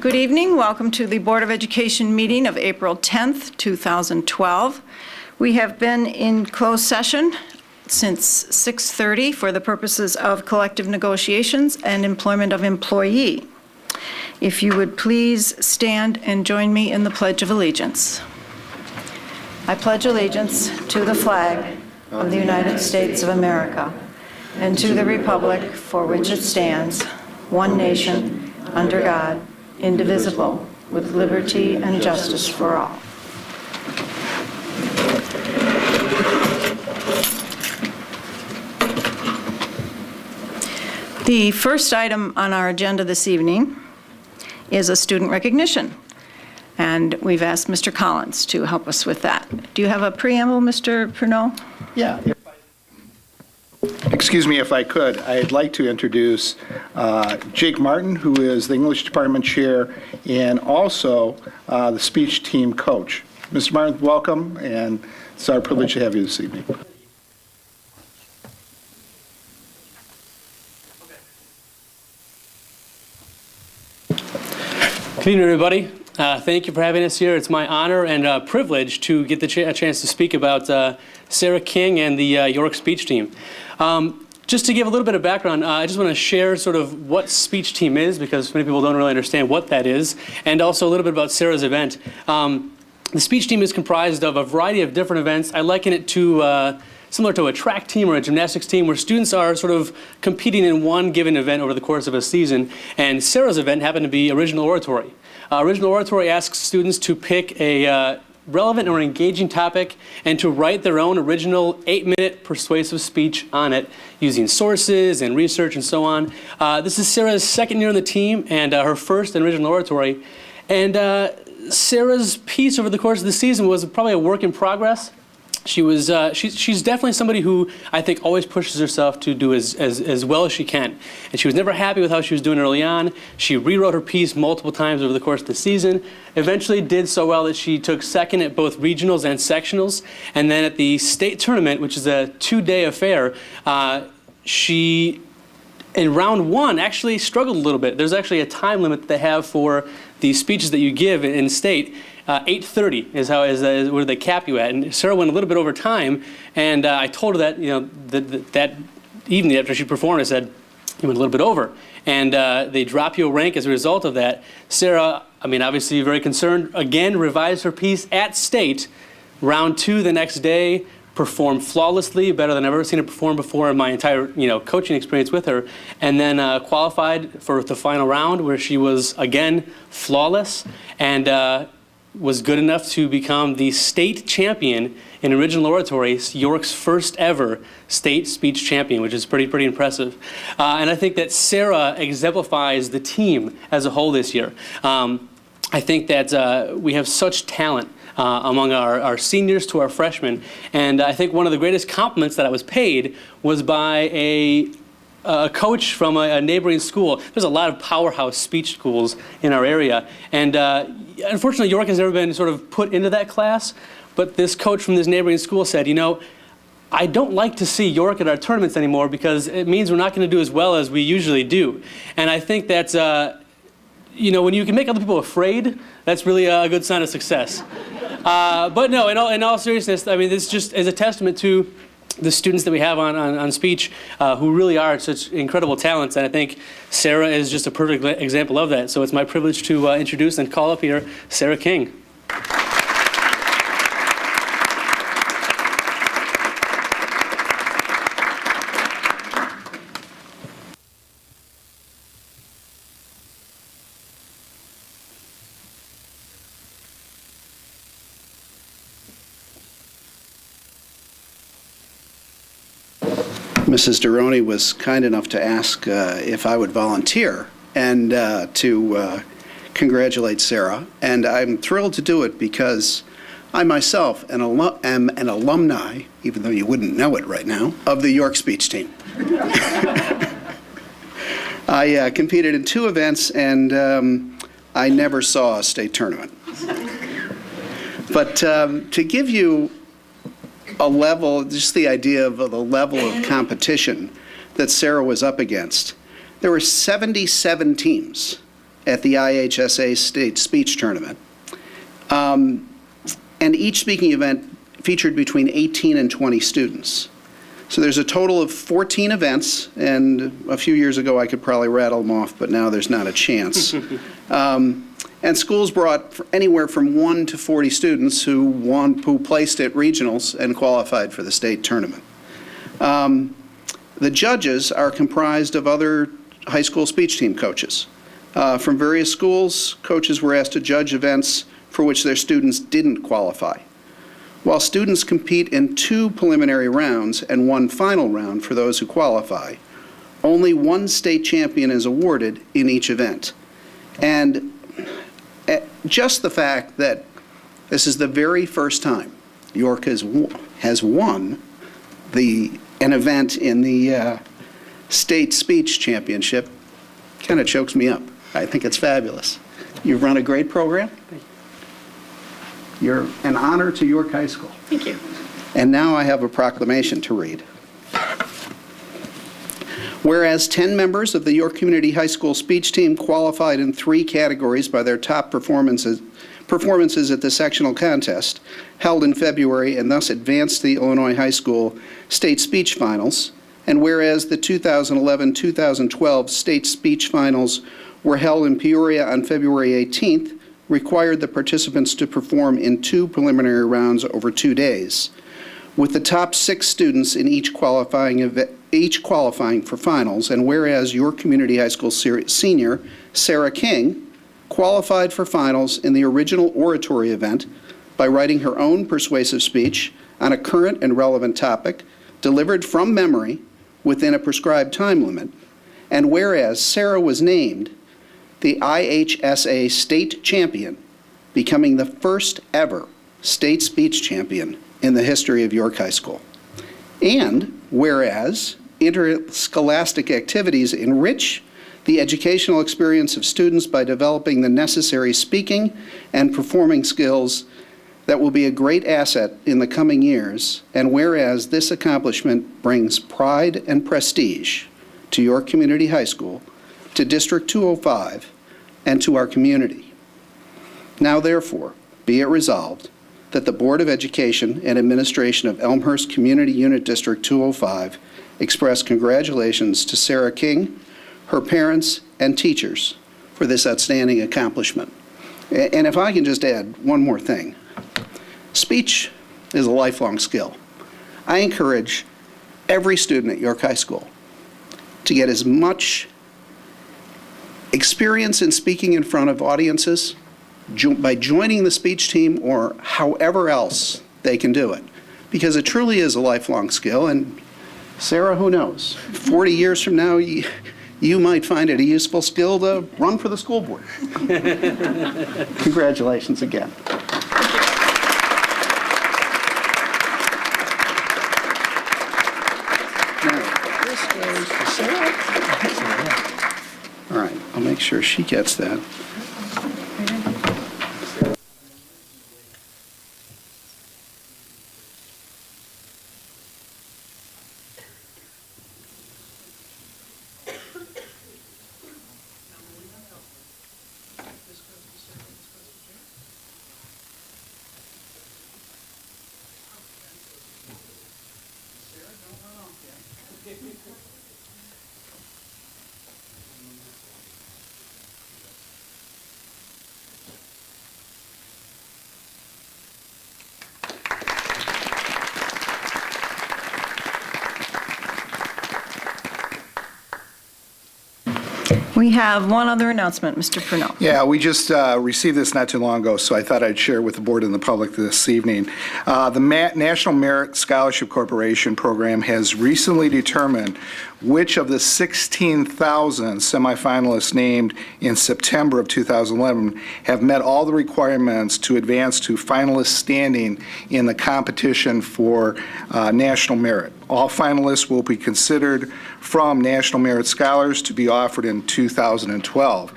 Good evening. Welcome to the Board of Education meeting of April 10th, 2012. We have been in closed session since 6:30 for the purposes of collective negotiations and employment of employee. If you would please stand and join me in the Pledge of Allegiance. I pledge allegiance to the flag of the United States of America and to the republic for which it stands, one nation, under God, indivisible, with liberty and justice for all. The first item on our agenda this evening is a student recognition, and we've asked Mr. Collins to help us with that. Do you have a preamble, Mr. Pernod? Yeah. Excuse me if I could. I'd like to introduce Jake Martin, who is the English Department Chair and also the speech team coach. Mr. Martin, welcome, and it's our privilege to have you this evening. Good evening, everybody. Thank you for having us here. It's my honor and privilege to get a chance to speak about Sarah King and the York speech team. Just to give a little bit of background, I just want to share sort of what speech team is, because many people don't really understand what that is, and also a little bit about Sarah's event. The speech team is comprised of a variety of different events. I liken it to similar to a track team or a gymnastics team, where students are sort of competing in one given event over the course of a season. And Sarah's event happened to be original oratory. Original oratory asks students to pick a relevant or engaging topic and to write their own original 8-minute persuasive speech on it using sources and research and so on. This is Sarah's second year on the team and her first in original oratory. And Sarah's piece over the course of the season was probably a work in progress. She's definitely somebody who I think always pushes herself to do as well as she can. And she was never happy with how she was doing early on. She rewrote her piece multiple times over the course of the season, eventually did so well that she took second at both regionals and sectionals. And then at the state tournament, which is a 2-day affair, she, in round one, actually struggled a little bit. There's actually a time limit that they have for the speeches that you give in state. 8:30 is where they cap you at, and Sarah went a little bit over time. And I told her that that evening after she performed, I said, "You went a little bit over," and they drop you a rank as a result of that. Sarah, I mean, obviously very concerned. Again, revised her piece at state. Round two the next day, performed flawlessly, better than I've ever seen her perform before in my entire coaching experience with her, and then qualified for the final round, where she was again flawless and was good enough to become the state champion in original oratory, York's first ever state speech champion, which is pretty impressive. And I think that Sarah exemplifies the team as a whole this year. I think that we have such talent among our seniors to our freshmen, and I think one of the greatest compliments that I was paid was by a coach from a neighboring school. There's a lot of powerhouse speech schools in our area, and unfortunately York has never been sort of put into that class, but this coach from this neighboring school said, I don't like to see York at our tournaments anymore because it means we're not going to do as well as we usually do. And I think that's, when you can make other people afraid, that's really a good sign of success. But no, in all seriousness, I mean, this just is a testament to the students that we have on speech who really are such incredible talents, and I think Sarah is just a perfect example of that. So it's my privilege to introduce and call up here Sarah King. Mrs. Duroni was kind enough to ask if I would volunteer and to congratulate Sarah. And I'm thrilled to do it because I myself am an alumni, even though you wouldn't know it right now, of the York speech team. I competed in 2 events, and I never saw a state tournament. But to give you a level, just the idea of the level of competition that Sarah was up against, there were 77 teams at the IHSA State Speech Tournament. And each speaking event featured between 18 and 20 students. So there's a total of 14 events, and a few years ago I could probably rattle them off, but now there's not a chance. And schools brought anywhere from 1 to 40 students who placed at regionals and qualified for the state tournament. The judges are comprised of other high school speech team coaches. From various schools, coaches were asked to judge events for which their students didn't qualify. While students compete in 2 preliminary rounds and 1 final round for those who qualify, only 1 state champion is awarded in each event. And just the fact that this is the very first time York has won an event in the state speech championship kind of chokes me up. I think it's fabulous. You've run a great program. You're an honor to York High School. Thank you. And now I have a proclamation to read. Whereas 10 members of the York Community High School speech team qualified in 3 categories by their top performances at the sectional contest held in February and thus advanced to the Illinois High School State Speech Finals, and whereas the 2011-2012 State Speech Finals were held in Peoria on February 18th, required the participants to perform in 2 preliminary rounds over 2 days, with the top 6 students in each qualifying for finals, and whereas York Community High School senior Sarah King qualified for finals in the original oratory event by writing her own persuasive speech on a current and relevant topic, delivered from memory within a prescribed time limit, and whereas Sarah was named the IHSA state champion, becoming the first ever state speech champion in the history of York High School. And whereas interscholastic activities enrich the educational experience of students by developing the necessary speaking and performing skills that will be a great asset in the coming years, and whereas this accomplishment brings pride and prestige to York Community High School, to District 205, and to our community. Now therefore, be it resolved that the Board of Education and Administration of Elmhurst Community Unit District 205 express congratulations to Sarah King, her parents, and teachers for this outstanding accomplishment. And if I can just add one more thing. Speech is a lifelong skill. I encourage every student at York High School to get as much experience in speaking in front of audiences by joining the speech team or however else they can do it, because it truly is a lifelong skill. And Sarah, who knows, 40 years from now, you might find it a useful skill to run for the school board. Congratulations again. Now, this goes to Sarah. All right, I'll make sure she gets that. We have one other announcement, Mr. Purnell. Yeah, we just received this not too long ago, so I thought I'd share it with the board and the public this evening. The National Merit Scholarship Corporation program has recently determined which of the 16,000 semifinalists named in September of 2011 have met all the requirements to advance to finalist standing in the competition for national merit. All finalists will be considered from National Merit Scholars to be offered in 2012.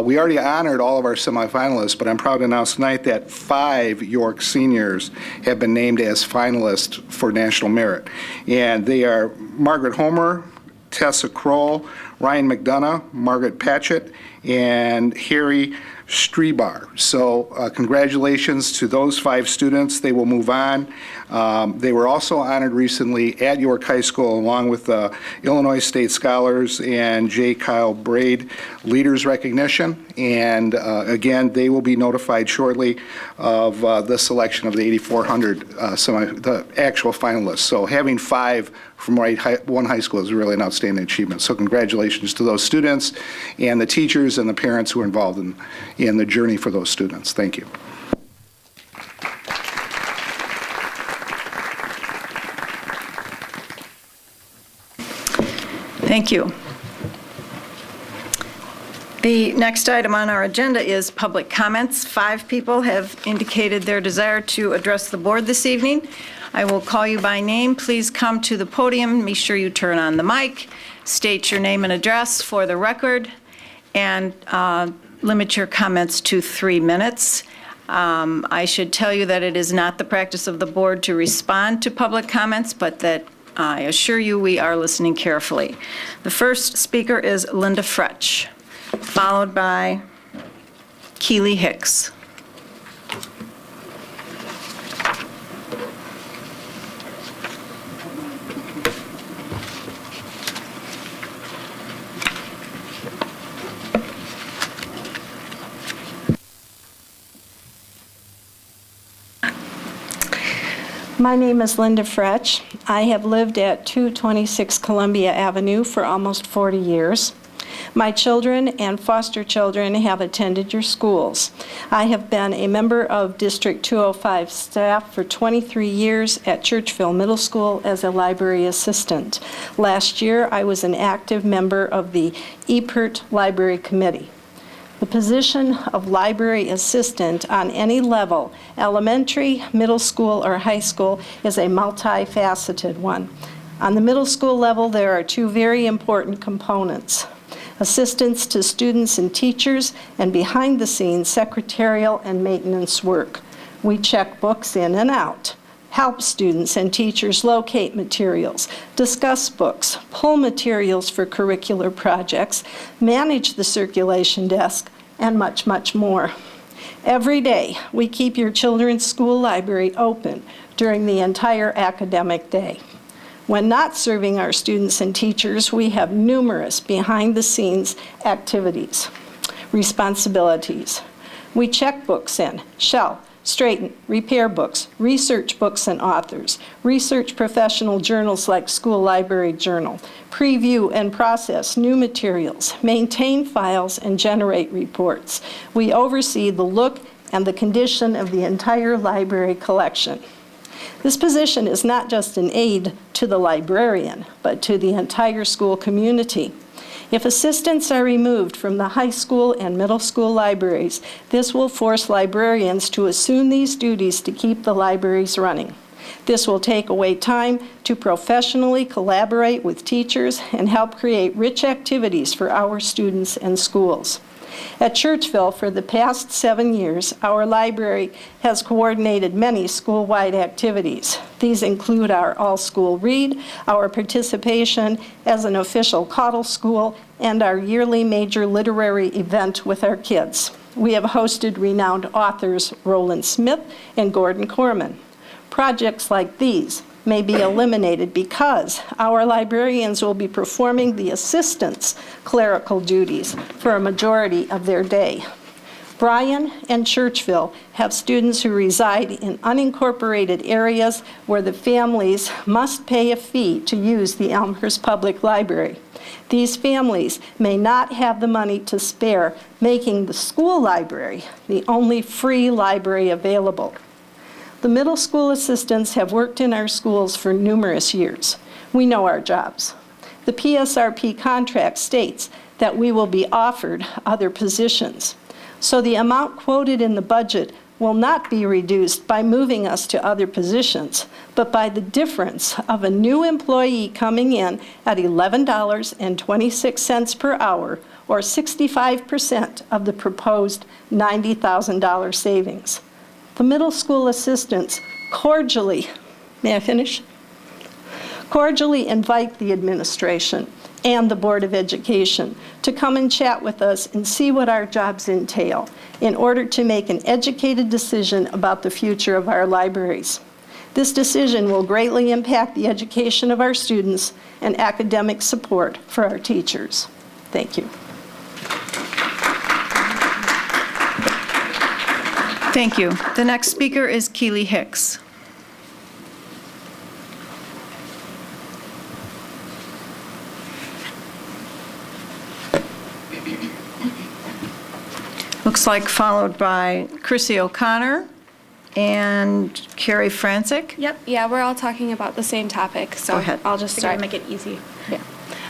We already honored all of our semifinalists, but I'm proud to announce tonight that 5 York seniors have been named as finalists for National Merit. And they are Margaret Homer, Tessa Kroll, Ryan McDonough, Margaret Patchett, and Harry Strebar. So congratulations to those 5 students. They will move on. They were also honored recently at York High School along with the Illinois State Scholars and J. Kyle Braid Leaders Recognition. And again, they will be notified shortly of the selection of the 8,400, the actual finalists. So having 5 from one high school is really an outstanding achievement. So congratulations to those students and the teachers and the parents who are involved in the journey for those students. Thank you. Thank you. The next item on our agenda is public comments. 5 people have indicated their desire to address the board this evening. I will call you by name. Please come to the podium. Make sure you turn on the mic, state your name and address for the record, and limit your comments to 3 minutes. I should tell you that it is not the practice of the board to respond to public comments, but that I assure you we are listening carefully. The first speaker is Linda Fretch, followed by Keely Hicks. My name is Linda Fretch. I have lived at 226 Columbia Avenue for almost 40 years. My children and foster children have attended your schools. I have been a member of District 205 staff for 23 years at Churchville Middle School as a library assistant. Last year, I was an active member of the EPERT Library Committee. The position of library assistant on any level, elementary, middle school, or high school, is a multifaceted one. On the middle school level, there are 2 very important components: assistance to students and teachers, and behind the scenes, secretarial and maintenance work. We check books in and out, help students and teachers locate materials, discuss books, pull materials for curricular projects, manage the circulation desk, and much, much more. Every day, we keep your children's school library open during the entire academic day. When not serving our students and teachers, we have numerous behind-the-scenes activities, responsibilities. We check books in, shelf, straighten, repair books, research books and authors, research professional journals like School Library Journal, preview and process new materials, maintain files, and generate reports. We oversee the look and the condition of the entire library collection. This position is not just an aid to the librarian, but to the entire school community. If assistants are removed from the high school and middle school libraries, this will force librarians to assume these duties to keep the libraries running. This will take away time to professionally collaborate with teachers and help create rich activities for our students and schools. At Churchville, for the past 7 years, our library has coordinated many school-wide activities. These include our all-school read, our participation as an official Caudle School, and our yearly major literary event with our kids. We have hosted renowned authors Roland Smith and Gordon Corman. Projects like these may be eliminated because our librarians will be performing the assistants' clerical duties for a majority of their day. Bryan and Churchville have students who reside in unincorporated areas where the families must pay a fee to use the Elmhurst Public Library. These families may not have the money to spare, making the school library the only free library available. The middle school assistants have worked in our schools for numerous years. We know our jobs. The PSRP contract states that we will be offered other positions. So the amount quoted in the budget will not be reduced by moving us to other positions, but by the difference of a new employee coming in at $11.26 per hour, or 65% of the proposed $90,000 savings. The middle school assistants cordially invite the administration and the Board of Education to come and chat with us and see what our jobs entail in order to make an educated decision about the future of our libraries. This decision will greatly impact the education of our students and academic support for our teachers. Thank you. Thank you. The next speaker is Keely Hicks. Looks like followed by Chrissy O'Connor and Carrie Francic. Yep, yeah, we're all talking about the same topic, so Go ahead. I'll just Figured I'd start. make it easy. Yeah.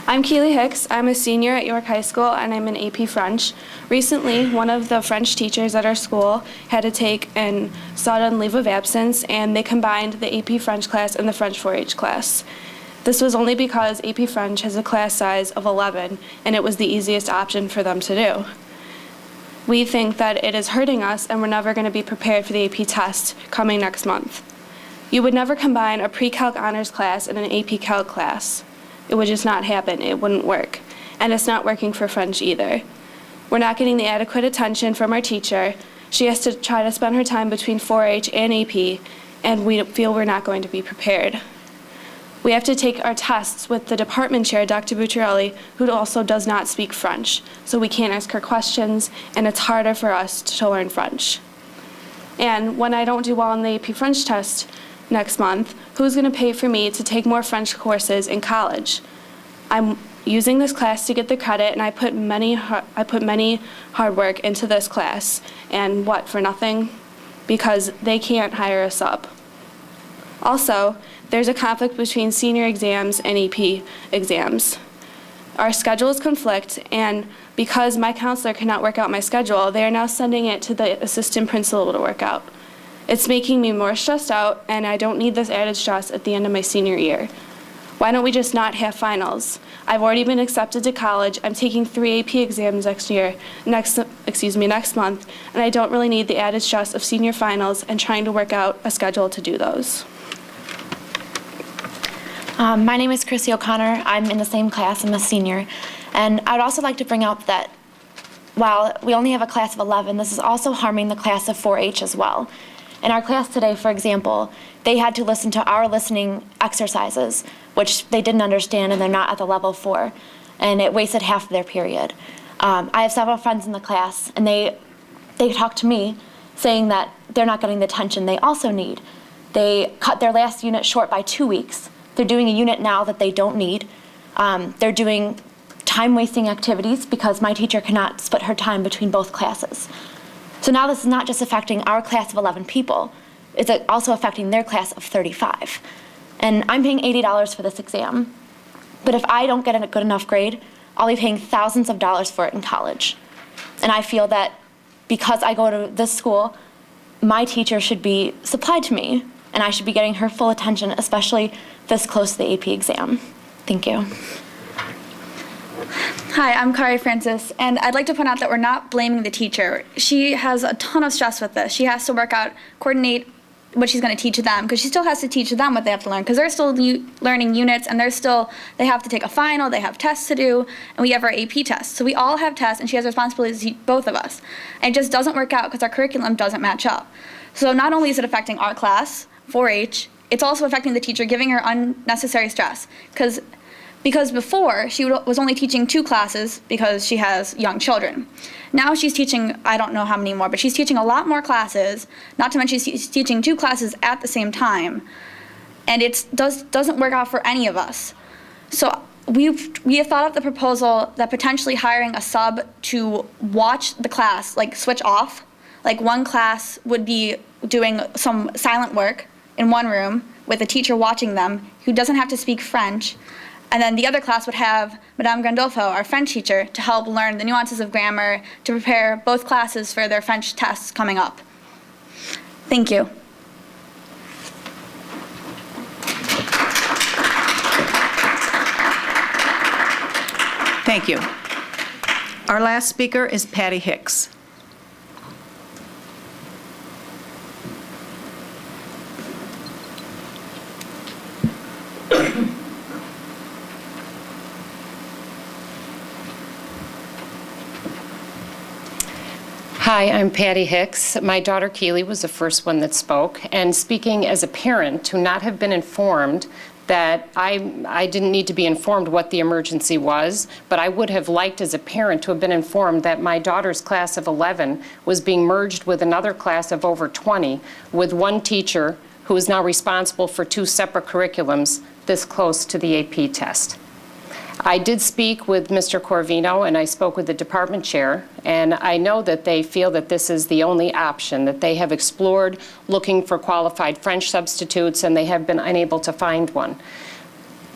I'm Keely Hicks. I'm a senior at York High School, and I'm in AP French. Recently, one of the French teachers at our school had to take a sudden leave of absence, and they combined the AP French class and the French 4-H class. This was only because AP French has a class size of 11, and it was the easiest option for them to do. We think that it is hurting us, and we're never going to be prepared for the AP test coming next month. You would never combine a pre-calc honors class and an AP Calc class. It would just not happen. It wouldn't work. And it's not working for French either. We're not getting the adequate attention from our teacher. She has to try to spend her time between 4-H and AP, and we feel we're not going to be prepared. We have to take our tests with the department chair, Dr. Bucciarelli, who also does not speak French. So we can't ask her questions, and it's harder for us to learn French. And when I don't do well on the AP French test next month, who's going to pay for me to take more French courses in college? I'm using this class to get the credit, and I put many hard work into this class. And what, for nothing? Because they can't hire us up. Also, there's a conflict between senior exams and AP exams. Our schedules conflict, and because my counselor cannot work out my schedule, they are now sending it to the assistant principal to work out. It's making me more stressed out, and I don't need this added stress at the end of my senior year. Why don't we just not have finals? I've already been accepted to college. I'm taking 3 AP exams next month, and I don't really need the added stress of senior finals and trying to work out a schedule to do those. My name is Chrissy O'Connor. I'm in the same class. I'm a senior. And I would also like to bring up that while we only have a class of 11, this is also harming the class of 4-H as well. In our class today, for example, they had to listen to our listening exercises, which they didn't understand and they're not at the level for, and it wasted half of their period. I have several friends in the class, and they talk to me saying that they're not getting the attention they also need. They cut their last unit short by 2 weeks. They're doing a unit now that they don't need. They're doing time-wasting activities because my teacher cannot split her time between both classes. So now this is not just affecting our class of 11 people, it's also affecting their class of 35. And I'm paying $80 for this exam. But if I don't get a good enough grade, I'll be paying thousands of dollars for it in college. And I feel that because I go to this school, my teacher should be supplied to me, and I should be getting her full attention, especially this close to the AP exam. Thank you. Hi, I'm Kari Francis, and I'd like to point out that we're not blaming the teacher. She has a ton of stress with this. She has to work out, coordinate what she's going to teach them, because she still has to teach them what they have to learn, because they're still learning units, and they have to take a final, they have tests to do, and we have our AP tests. So we all have tests, and she has responsibilities to teach both of us. And it just doesn't work out because our curriculum doesn't match up. So not only is it affecting our class, 4-H, it's also affecting the teacher, giving her unnecessary stress. Because before, she was only teaching 2 classes because she has young children. Now she's teaching, I don't know how many more, but she's teaching a lot more classes, not to mention she's teaching 2 classes at the same time. And it doesn't work out for any of us. So we have thought of the proposal that potentially hiring a sub to watch the class, like switch off. Like one class would be doing some silent work in one room with a teacher watching them who doesn't have to speak French. And then the other class would have Madame Gandolfo, our French teacher, to help learn the nuances of grammar, to prepare both classes for their French tests coming up. Thank you. Thank you. Our last speaker is Patty Hicks. Hi, I'm Patty Hicks. My daughter Keely was the first one that spoke, and speaking as a parent, to not have been informed that I didn't need to be informed what the emergency was, but I would have liked as a parent to have been informed that my daughter's class of 11 was being merged with another class of over 20 with one teacher who is now responsible for 2 separate curriculums this close to the AP test. I did speak with Mr. Corvino, and I spoke with the department chair, and I know that they feel that this is the only option, that they have explored looking for qualified French substitutes, and they have been unable to find one.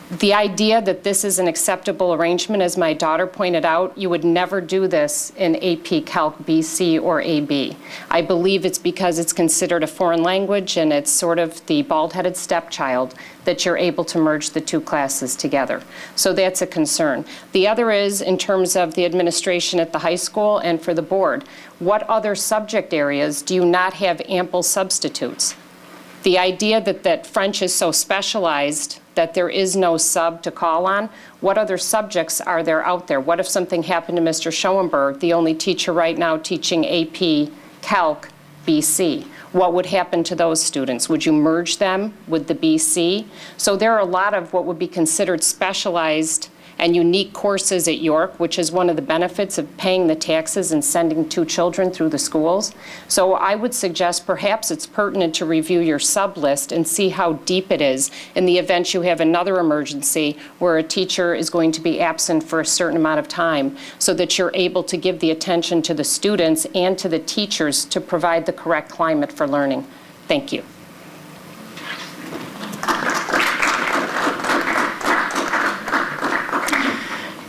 The idea that this is an acceptable arrangement, as my daughter pointed out, you would never do this in AP Calc BC or AB. I believe it's because it's considered a foreign language and it's sort of the bald-headed stepchild that you're able to merge the 2 classes together. So that's a concern. The other is in terms of the administration at the high school and for the board. What other subject areas do you not have ample substitutes? The idea that French is so specialized that there is no sub to call on, what other subjects are there out there? What if something happened to Mr. Schoenberg, the only teacher right now teaching AP Calc BC? What would happen to those students? Would you merge them with the BC? So there are a lot of what would be considered specialized and unique courses at York, which is one of the benefits of paying the taxes and sending 2 children through the schools. So I would suggest perhaps it's pertinent to review your sub list and see how deep it is in the event you have another emergency where a teacher is going to be absent for a certain amount of time, so that you're able to give the attention to the students and to the teachers to provide the correct climate for learning. Thank you.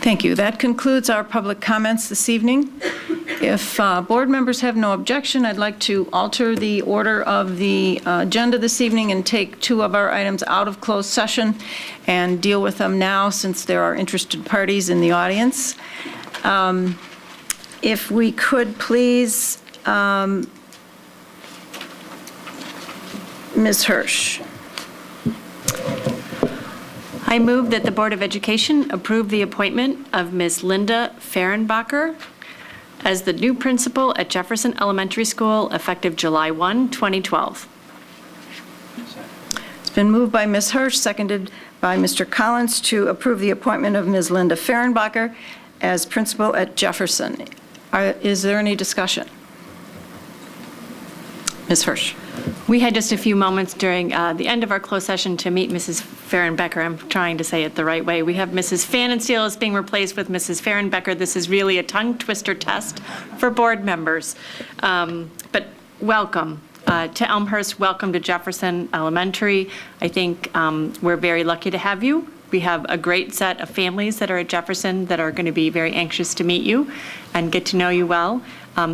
Thank you. That concludes our public comments this evening. If board members have no objection, I'd like to alter the order of the agenda this evening and take 2 of our items out of closed session and deal with them now, since there are interested parties in the audience. If we could please, Ms. Hirsch. I move that the Board of Education approve the appointment of Ms. Linda Fehrenbacher as the new principal at Jefferson Elementary School effective July 1, 2012. It's been moved by Ms. Hirsch, seconded by Mr. Collins, to approve the appointment of Ms. Linda Fehrenbacher as principal at Jefferson. Is there any discussion? Ms. Hirsch. We had just a few moments during the end of our closed session to meet Mrs. Fehrenbecker. I'm trying to say it the right way. We have Mrs. Pfannenstiel is being replaced with Mrs. Fehrenbecker. This is really a tongue twister test for board members. But welcome to Elmhurst. Welcome to Jefferson Elementary. I think we're very lucky to have you. We have a great set of families that are at Jefferson that are going to be very anxious to meet you and get to know you well.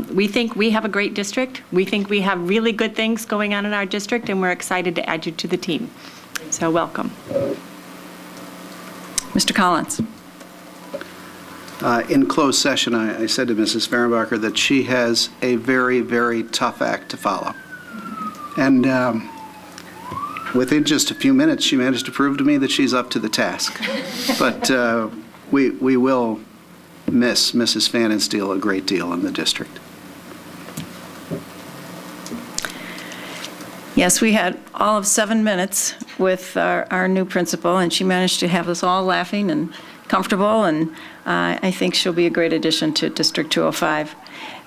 We think we have a great district. We think we have really good things going on in our district, and we're excited to add you to the team. So welcome. Mr. Collins. In closed session, I said to Mrs. Fehrenbacher that she has a very, very tough act to follow. And within just a few minutes, she managed to prove to me that she's up to the task. But we will miss Mrs. Pfannenstiel a great deal in the district. Yes, we had all of 7 minutes with our new principal, and she managed to have us all laughing and comfortable, and I think she'll be a great addition to District 205.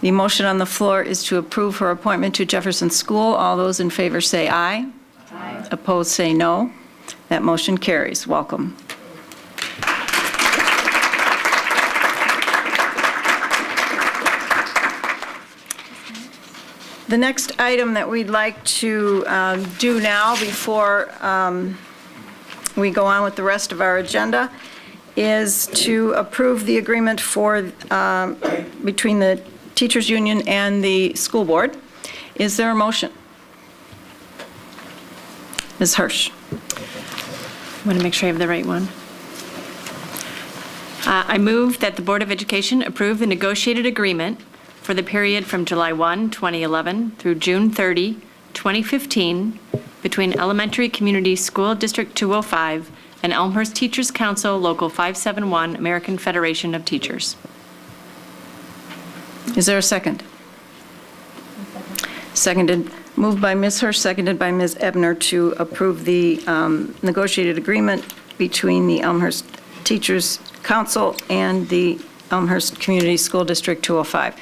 The motion on the floor is to approve her appointment to Jefferson School. All those in favor say aye. Aye. Opposed say no. That motion carries. Welcome. The next item that we'd like to do now before we go on with the rest of our agenda is to approve the agreement for between the Teachers Union and the school board. Is there a motion? Ms. Hirsch. I want to make sure I have the right one. I move that the Board of Education approve the negotiated agreement for the period from July 1, 2011 through June 30, 2015 between Elementary Community School District 205 and Elmhurst Teachers Council Local 571 American Federation of Teachers. Is there a second? Moved by Ms. Hirsch, seconded by Ms. Ebner to approve the negotiated agreement between the Elmhurst Teachers Council and the Elmhurst Community School District 205.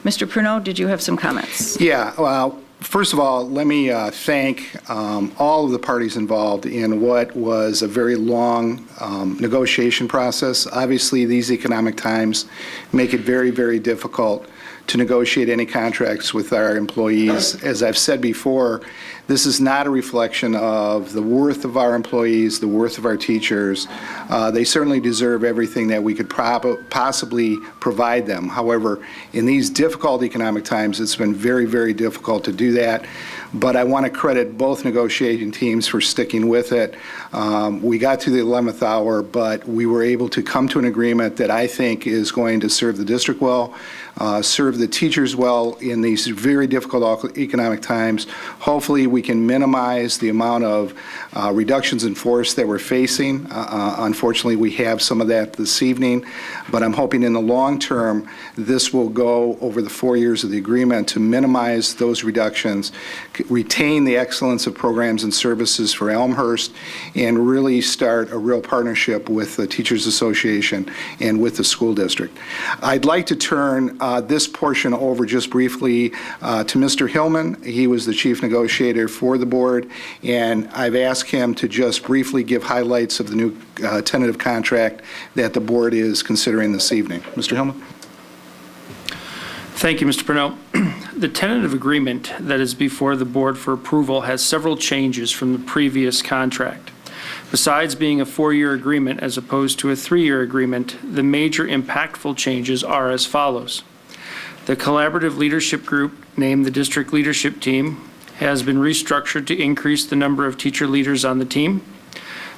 Mr. Pruneau, did you have some comments? Yeah, well, first of all, let me thank all of the parties involved in what was a very long negotiation process. Obviously, these economic times make it very, very difficult to negotiate any contracts with our employees. As I've said before, this is not a reflection of the worth of our employees, the worth of our teachers. They certainly deserve everything that we could possibly provide them. However, in these difficult economic times, it's been very, very difficult to do that. But I want to credit both negotiating teams for sticking with it. We got to the 11th hour, but we were able to come to an agreement that I think is going to serve the district well, serve the teachers well in these very difficult economic times. Hopefully, we can minimize the amount of reductions in force that we're facing. Unfortunately, we have some of that this evening, but I'm hoping in the long term, this will go over the 4 years of the agreement to minimize those reductions, retain the excellence of programs and services for Elmhurst, and really start a real partnership with the Teachers Association and with the school district. I'd like to turn this portion over just briefly to Mr. Hillman. He was the chief negotiator for the board, and I've asked him to just briefly give highlights of the new tentative contract that the board is considering this evening. Mr. Hillman? Thank you, Mr. Pruneau. The tentative agreement that is before the board for approval has several changes from the previous contract. Besides being a 4-year agreement as opposed to a 3-year agreement, the major impactful changes are as follows. The collaborative leadership group, named the district leadership team, has been restructured to increase the number of teacher leaders on the team.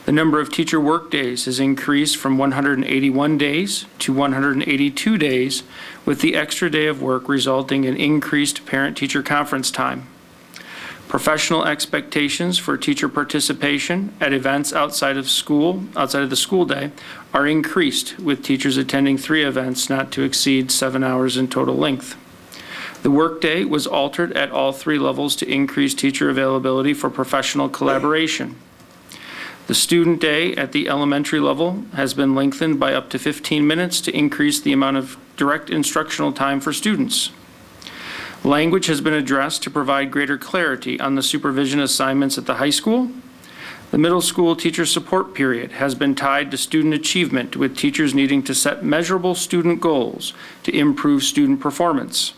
The number of teacher work days has increased from 181 days to 182 days, with the extra day of work resulting in increased parent-teacher conference time. Professional expectations for teacher participation at events outside of the school day, are increased, with teachers attending 3 events not to exceed 7 hours in total length. The workday was altered at all 3 levels to increase teacher availability for professional collaboration. The student day at the elementary level has been lengthened by up to 15 minutes to increase the amount of direct instructional time for students. Language has been addressed to provide greater clarity on the supervision assignments at the high school. The middle school teacher support period has been tied to student achievement, with teachers needing to set measurable student goals to improve student performance.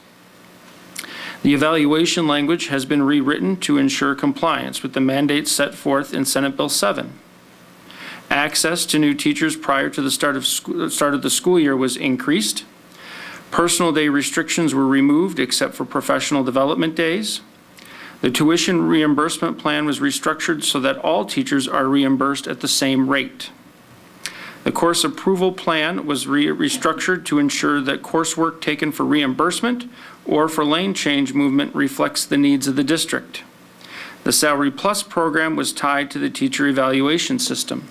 The evaluation language has been rewritten to ensure compliance with the mandates set forth in Senate Bill 7. Access to new teachers prior to the start of the school year was increased. Personal day restrictions were removed except for professional development days. The tuition reimbursement plan was restructured so that all teachers are reimbursed at the same rate. The course approval plan was restructured to ensure that coursework taken for reimbursement or for lane change movement reflects the needs of the district. The Salary Plus program was tied to the teacher evaluation system.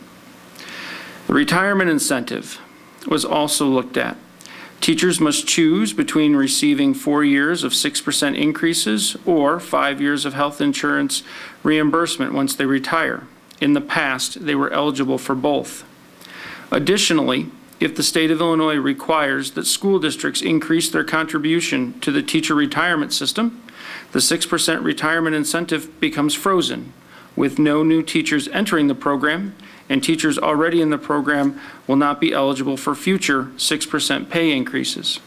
The retirement incentive was also looked at. Teachers must choose between receiving 4 years of 6% increases or 5 years of health insurance reimbursement once they retire. In the past, they were eligible for both. Additionally, if the state of Illinois requires that school districts increase their contribution to the teacher retirement system, the 6% retirement incentive becomes frozen, with no new teachers entering the program, and teachers already in the program will not be eligible for future 6% pay increases.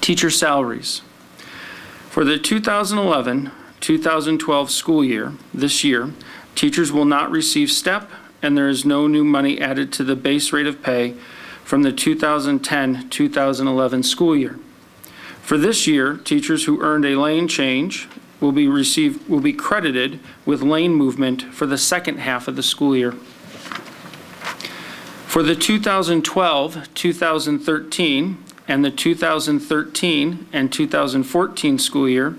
Teacher salaries. For the 2011-2012 school year, this year, teachers will not receive STEP, and there is no new money added to the base rate of pay from the 2010-2011 school year. For this year, teachers who earned a lane change will be credited with lane movement for the second half of the school year. For the 2012-2013 and the 2013 and 2014 school year,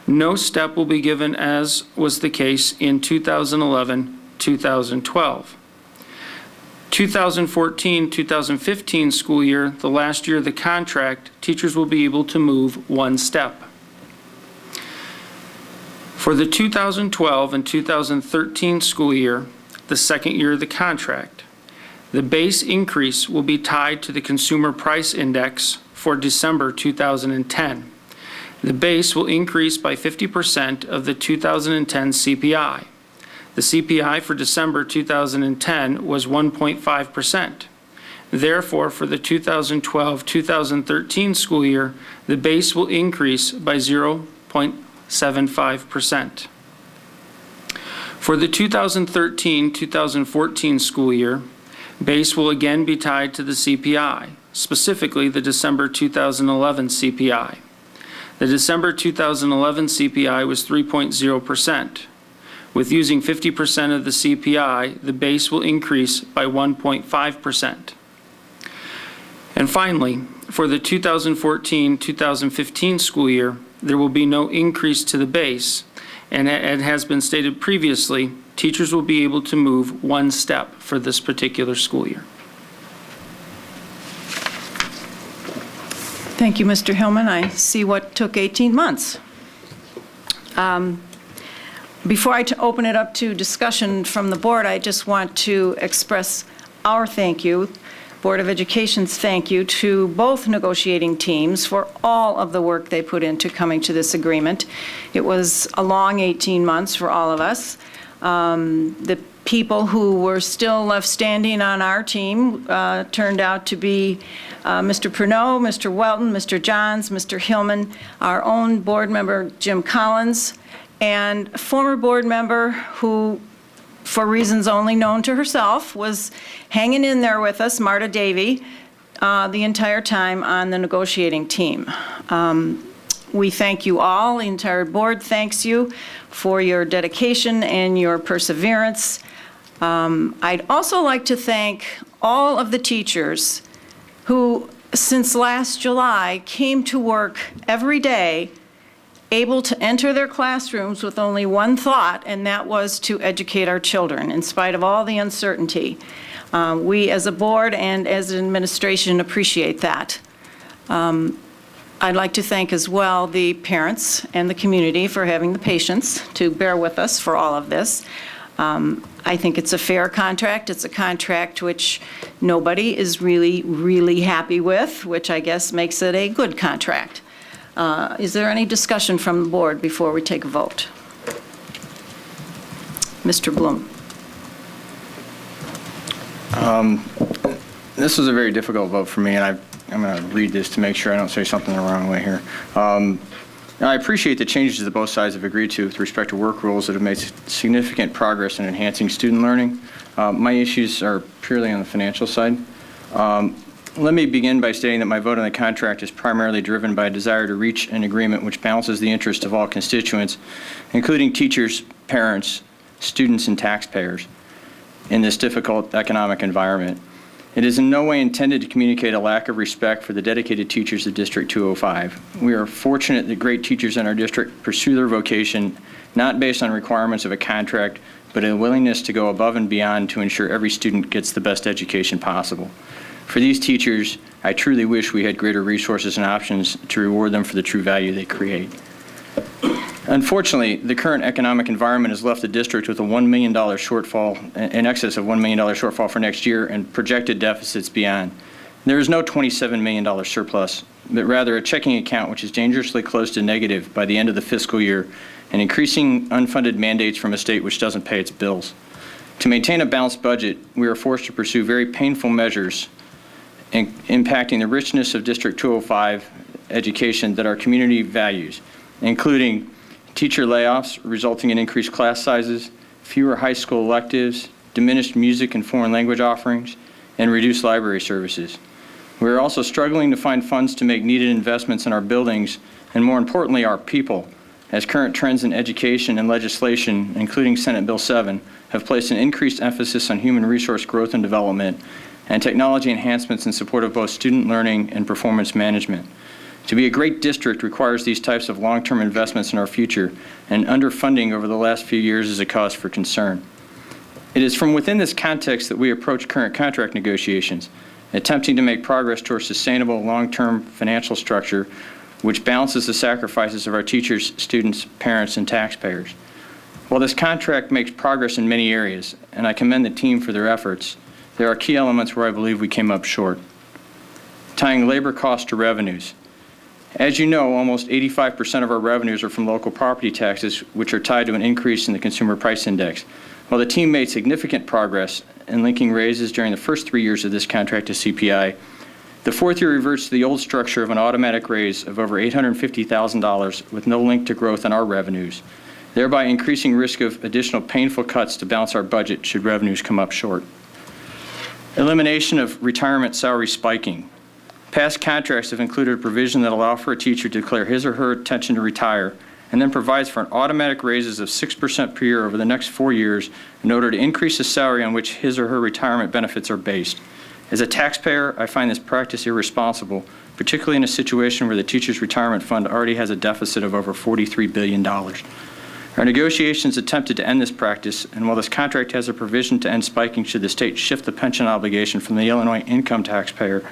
no step will be given as was the case in 2011-2012. 2014-2015 school year, the last year of the contract, teachers will be able to move 1 step. For the 2012 and 2013 school year, the second year of the contract, the base increase will be tied to the Consumer Price Index for December 2010. The base will increase by 50% of the 2010 CPI. The CPI for December 2010 was 1.5%. Therefore, for the 2012-2013 school year, the base will increase by 0.75%. For the 2013-2014 school year, base will again be tied to the CPI, specifically the December 2011 CPI. The December 2011 CPI was 3.0%. With using 50% of the CPI, the base will increase by 1.5%. And finally, for the 2014-2015 school year, there will be no increase to the base, and it has been stated previously, teachers will be able to move one step for this particular school year. Thank you, Mr. Hillman. I see what took 18 months. Before I open it up to discussion from the board, I just want to express our thank you, Board of Education's thank you to both negotiating teams for all of the work they put into coming to this agreement. It was a long 18 months for all of us. The people who were still left standing on our team turned out to be Mr. Pernod, Mr. Welton, Mr. Johns, Mr. Hillman, our own board member Jim Collins, and a former board member who, for reasons only known to herself, was hanging in there with us, Marta Davey, the entire time on the negotiating team. We thank you all. The entire board thanks you for your dedication and your perseverance. I'd also like to thank all of the teachers who, since last July, came to work every day able to enter their classrooms with only one thought, and that was to educate our children, in spite of all the uncertainty. We, as a board and as an administration, appreciate that. I'd like to thank as well the parents and the community for having the patience to bear with us for all of this. I think it's a fair contract. It's a contract which nobody is really happy with, which I guess makes it a good contract. Is there any discussion from the board before we take a vote? Mr. Bloom. This was a very difficult vote for me, and I'm going to read this to make sure I don't say something the wrong way here. I appreciate the changes that both sides have agreed to with respect to work rules that have made significant progress in enhancing student learning. My issues are purely on the financial side. Let me begin by stating that my vote on the contract is primarily driven by a desire to reach an agreement which balances the interests of all constituents, including teachers, parents, students, and taxpayers in this difficult economic environment. It is in no way intended to communicate a lack of respect for the dedicated teachers of District 205. We are fortunate that great teachers in our district pursue their vocation not based on requirements of a contract, but a willingness to go above and beyond to ensure every student gets the best education possible. For these teachers, I truly wish we had greater resources and options to reward them for the true value they create. Unfortunately, the current economic environment has left the district with a $1 million shortfall, in excess of $1 million shortfall for next year, and projected deficits beyond. There is no $27 million surplus, but rather a checking account which is dangerously close to negative by the end of the fiscal year, and increasing unfunded mandates from a state which doesn't pay its bills. To maintain a balanced budget, we are forced to pursue very painful measures impacting the richness of District 205 education that our community values, including teacher layoffs resulting in increased class sizes, fewer high school electives, diminished music and foreign language offerings, and reduced library services. We are also struggling to find funds to make needed investments in our buildings and, more importantly, our people, as current trends in education and legislation, including Senate Bill 7, have placed an increased emphasis on human resource growth and development and technology enhancements in support of both student learning and performance management. To be a great district requires these types of long-term investments in our future, and underfunding over the last few years is a cause for concern. It is from within this context that we approach current contract negotiations, attempting to make progress towards sustainable long-term financial structure which balances the sacrifices of our teachers, students, parents, and taxpayers. While this contract makes progress in many areas, and I commend the team for their efforts, there are key elements where I believe we came up short. Tying labor costs to revenues. As you know, almost 85% of our revenues are from local property taxes, which are tied to an increase in the Consumer Price Index. While the team made significant progress in linking raises during the first 3 years of this contract to CPI, the fourth year reverts to the old structure of an automatic raise of over $850,000 with no link to growth in our revenues, thereby increasing risk of additional painful cuts to balance our budget should revenues come up short. Elimination of retirement salary spiking. Past contracts have included a provision that allows for a teacher to declare his or her intention to retire and then provides for an automatic raises of 6% per year over the next 4 years in order to increase the salary on which his or her retirement benefits are based. As a taxpayer, I find this practice irresponsible, particularly in a situation where the teacher's retirement fund already has a deficit of over $43 billion. Our negotiations attempted to end this practice, and while this contract has a provision to end spiking should the state shift the pension obligation from the Illinois income taxpayer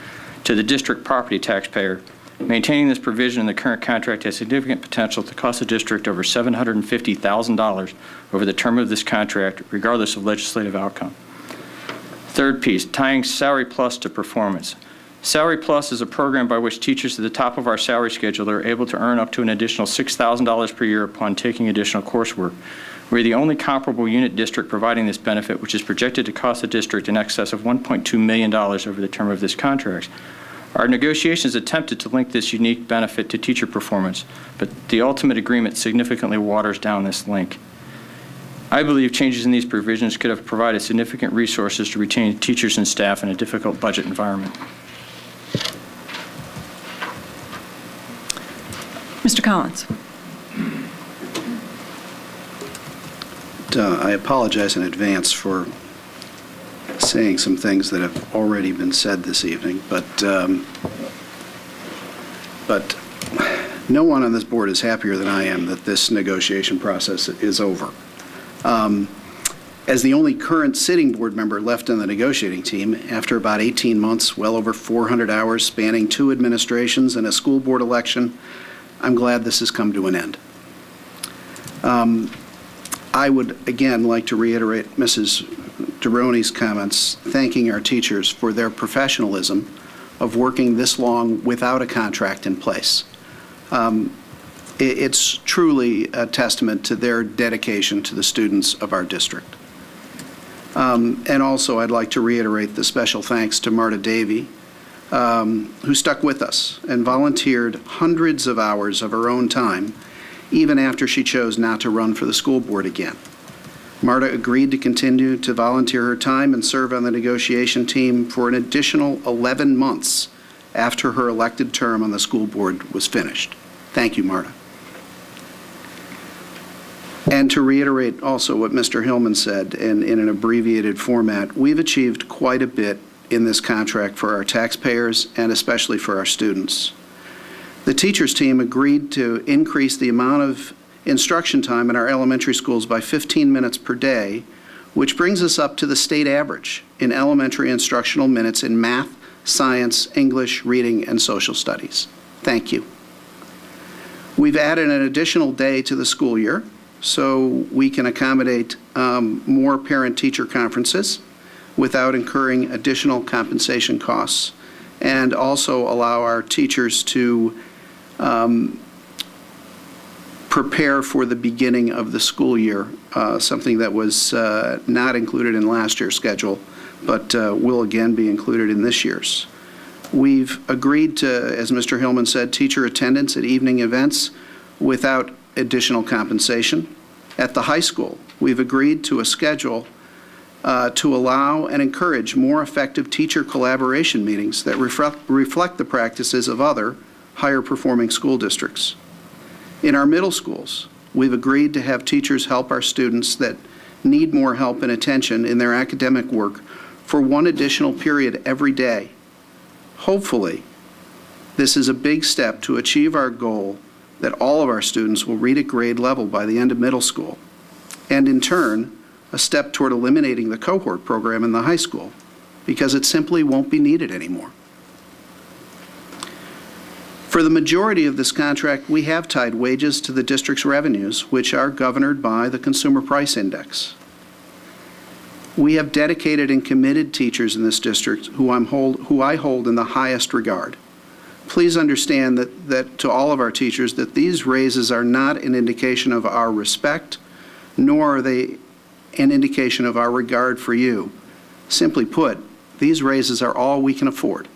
to the district property taxpayer, maintaining this provision in the current contract has significant potential to cost the district over $750,000 over the term of this contract, regardless of legislative outcome. Third piece, tying Salary Plus to performance. Salary Plus is a program by which teachers at the top of our salary schedule are able to earn up to an additional $6,000 per year upon taking additional coursework. We're the only comparable unit district providing this benefit, which is projected to cost the district in excess of $1.2 million over the term of this contract. Our negotiations attempted to link this unique benefit to teacher performance, but the ultimate agreement significantly waters down this link. I believe changes in these provisions could have provided significant resources to retain teachers and staff in a difficult budget environment. Mr. Collins. I apologize in advance for saying some things that have already been said this evening, but no one on this board is happier than I am that this negotiation process is over. As the only current sitting board member left on the negotiating team, after about 18 months, well over 400 hours spanning 2 administrations and a school board election, I'm glad this has come to an end. I would, again, like to reiterate Mrs. Deroni's comments, thanking our teachers for their professionalism of working this long without a contract in place. It's truly a testament to their dedication to the students of our district. And also, I'd like to reiterate the special thanks to Marta Davey, who stuck with us and volunteered hundreds of hours of her own time even after she chose not to run for the school board again. Marta agreed to continue to volunteer her time and serve on the negotiation team for an additional 11 months after her elected term on the school board was finished. Thank you, Marta. And to reiterate also what Mr. Hillman said in an abbreviated format, we've achieved quite a bit in this contract for our taxpayers and especially for our students. The teachers team agreed to increase the amount of instruction time in our elementary schools by 15 minutes per day, which brings us up to the state average in elementary instructional minutes in math, science, English, reading, and social studies. Thank you. We've added an additional day to the school year so we can accommodate more parent-teacher conferences without incurring additional compensation costs, and also allow our teachers to prepare for the beginning of the school year, something that was not included in last year's schedule, but will again be included in this year's. We've agreed to, as Mr. Hillman said, teacher attendance at evening events without additional compensation. At the high school, we've agreed to a schedule to allow and encourage more effective teacher collaboration meetings that reflect the practices of other higher performing school districts. In our middle schools, we've agreed to have teachers help our students that need more help and attention in their academic work for one additional period every day. Hopefully, this is a big step to achieve our goal that all of our students will read at grade level by the end of middle school, and in turn, a step toward eliminating the cohort program in the high school, because it simply won't be needed anymore. For the majority of this contract, we have tied wages to the district's revenues, which are governed by the Consumer Price Index. We have dedicated and committed teachers in this district who I hold in the highest regard. Please understand that to all of our teachers that these raises are not an indication of our respect, nor are they an indication of our regard for you. Simply put, these raises are all we can afford.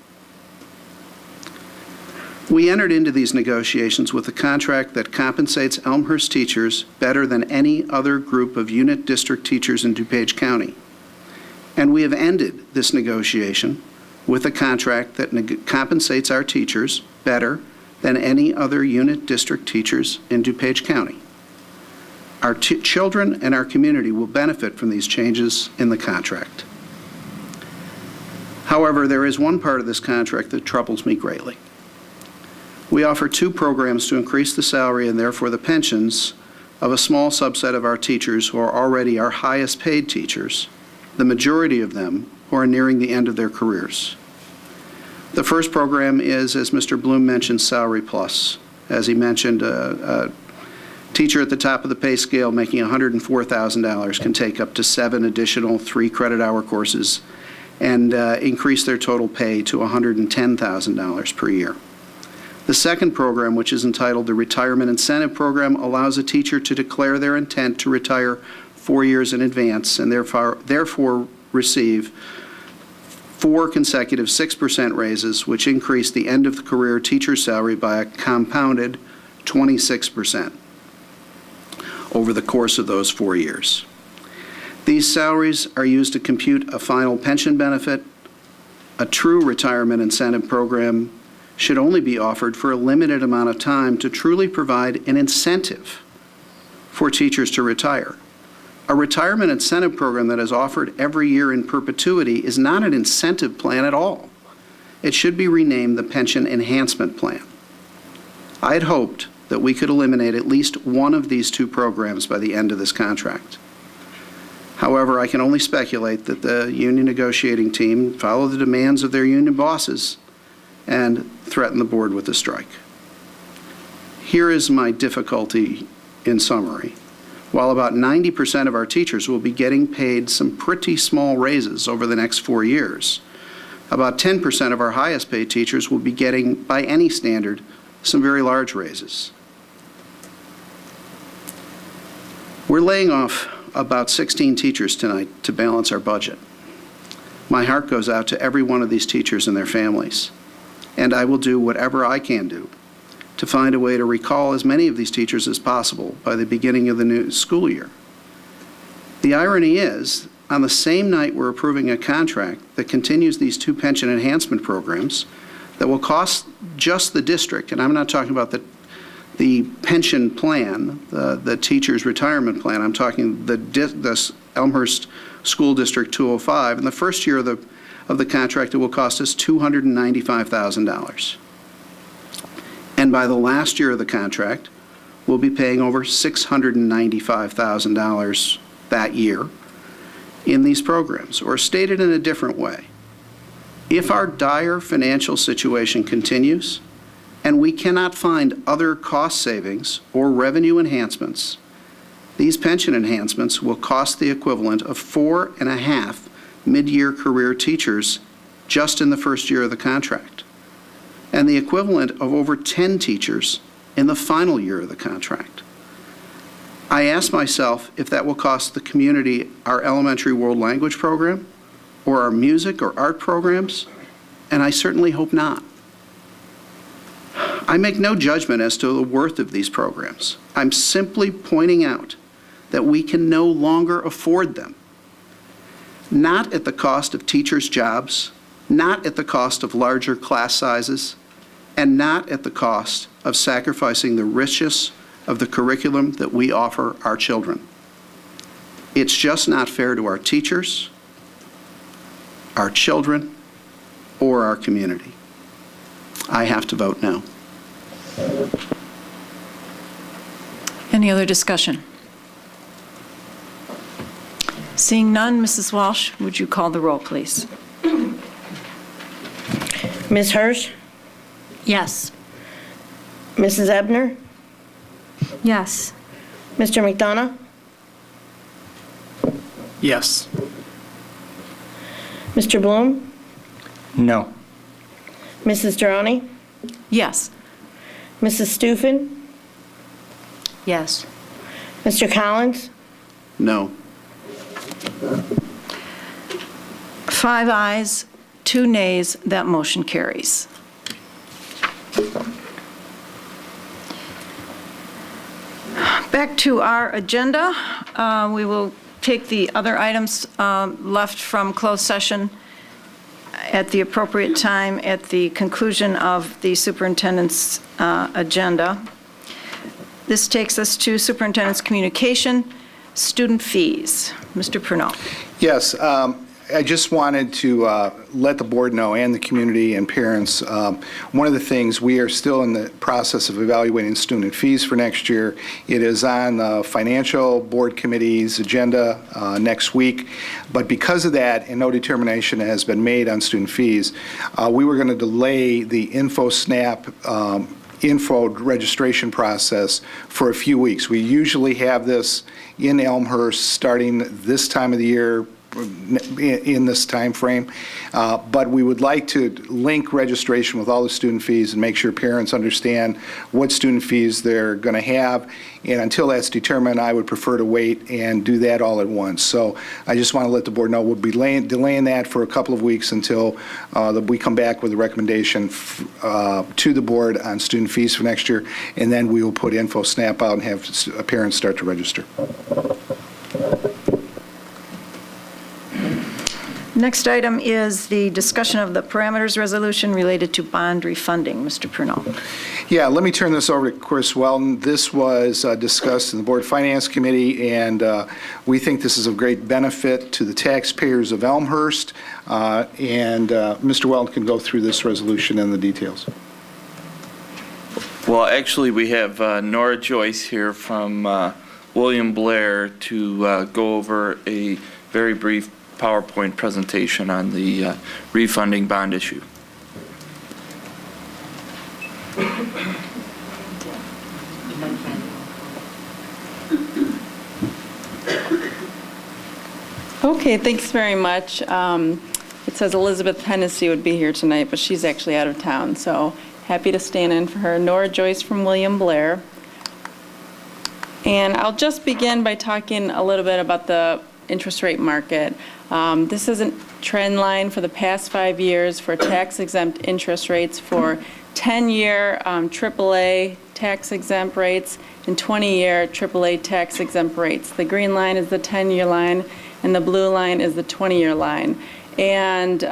We entered into these negotiations with a contract that compensates Elmhurst teachers better than any other group of unit district teachers in DuPage County. And we have ended this negotiation with a contract that compensates our teachers better than any other unit district teachers in DuPage County. Our children and our community will benefit from these changes in the contract. However, there is one part of this contract that troubles me greatly. We offer 2 programs to increase the salary and therefore the pensions of a small subset of our teachers who are already our highest paid teachers, the majority of them who are nearing the end of their careers. The first program is, as Mr. Bloom mentioned, Salary Plus. As he mentioned, a teacher at the top of the pay scale making $104,000 can take up to 7 additional 3-credit-hour courses and increase their total pay to $110,000 per year. The second program, which is entitled the Retirement Incentive Program, allows a teacher to declare their intent to retire 4 years in advance and therefore receive 4 consecutive 6% raises, which increase the end-of-career teacher salary by a compounded 26% over the course of those 4 years. These salaries are used to compute a final pension benefit. A true retirement incentive program should only be offered for a limited amount of time to truly provide an incentive for teachers to retire. A retirement incentive program that is offered every year in perpetuity is not an incentive plan at all. It should be renamed the Pension Enhancement Plan. I had hoped that we could eliminate at least one of these 2 programs by the end of this contract. However, I can only speculate that the union negotiating team follow the demands of their union bosses and threaten the board with a strike. Here is my difficulty in summary. While about 90% of our teachers will be getting paid some pretty small raises over the next 4 years, about 10% of our highest paid teachers will be getting, by any standard, some very large raises. We're laying off about 16 teachers tonight to balance our budget. My heart goes out to every one of these teachers and their families, and I will do whatever I can do to find a way to recall as many of these teachers as possible by the beginning of the new school year. The irony is, on the same night we're approving a contract that continues these 2 pension enhancement programs that will cost just the district, and I'm not talking about the pension plan, the teacher's retirement plan, I'm talking the Elmhurst School District 205, in the first year of the contract it will cost us $295,000. And by the last year of the contract, we'll be paying over $695,000 that year in these programs. Or stated in a different way, if our dire financial situation continues and we cannot find other cost savings or revenue enhancements, these pension enhancements will cost the equivalent of 4.5 mid-year career teachers just in the first year of the contract, and the equivalent of over 10 teachers in the final year of the contract. I ask myself if that will cost the community our elementary world language program or our music or art programs, and I certainly hope not. I make no judgment as to the worth of these programs. I'm simply pointing out that we can no longer afford them. Not at the cost of teachers' jobs, not at the cost of larger class sizes, and not at the cost of sacrificing the richness of the curriculum that we offer our children. It's just not fair to our teachers, our children, or our community. I have to vote no. Any other discussion? Seeing none, Mrs. Walsh, would you call the roll, please? Ms. Hirsch? Yes. Mrs. Ebner? Yes. Mr. McDonough? Yes. Mr. Bloom? No. Mrs. Durrani? Yes. Mrs. Stufen? Yes. Mr. Collins? No. 5 ayes, 2 nays, that motion carries. Back to our agenda. We will take the other items left from closed session at the appropriate time at the conclusion of the superintendent's agenda. This takes us to superintendent's communication, student fees. Mr. Purnell. Yes, I just wanted to let the board know and the community and parents, one of the things, we are still in the process of evaluating student fees for next year. It is on the financial board committee's agenda next week, but because of that, and no determination has been made on student fees, we were going to delay the InfoSnap info registration process for a few weeks. We usually have this in Elmhurst starting this time of the year, in this time frame, but we would like to link registration with all the student fees and make sure parents understand what student fees they're going to have, and until that's determined, I would prefer to wait and do that all at once. So I just want to let the board know we'll be delaying that for a couple of weeks until we come back with a recommendation to the board on student fees for next year, and then we will put InfoSnap out and have parents start to register. Next item is the discussion of the parameters resolution related to bond refunding. Mr. Purnell. Yeah, let me turn this over to Chris Weldon. This was discussed in the Board Finance Committee, and we think this is of great benefit to the taxpayers of Elmhurst, and Mr. Weldon can go through this resolution and the details. Well, actually, we have Nora Joyce here from William Blair to go over a very brief PowerPoint presentation on the refunding bond issue. Okay, thanks very much. It says Elizabeth Hennessy would be here tonight, but she's actually out of town, so happy to stand in for her. Nora Joyce from William Blair. And I'll just begin by talking a little bit about the interest rate market. This is a trend line for the past 5 years for tax-exempt interest rates for 10-year AAA tax-exempt rates and 20-year AAA tax-exempt rates. The green line is the 10-year line, and the blue line is the 20-year line. And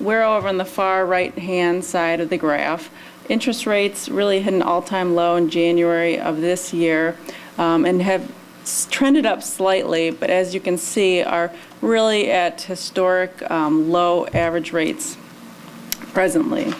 we're over on the far right-hand side of the graph. Interest rates really hit an all-time low in January of this year and have trended up slightly, but as you can see, are really at historic low average rates presently.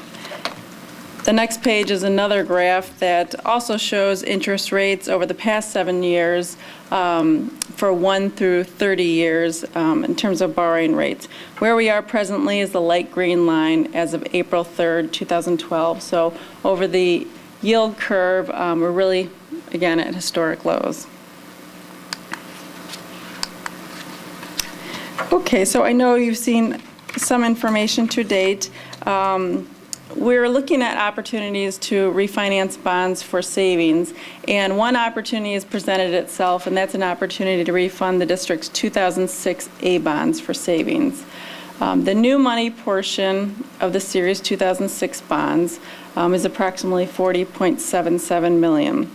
The next page is another graph that also shows interest rates over the past 7 years for 1 through 30 years in terms of borrowing rates. Where we are presently is the light green line as of April 3rd, 2012. So over the yield curve, we're really, again, at historic lows. Okay, so I know you've seen some information to date. We're looking at opportunities to refinance bonds for savings, and one opportunity has presented itself, and that's an opportunity to refund the district's 2006 A bonds for savings. The new money portion of the Series 2006 bonds is approximately $40.77 million,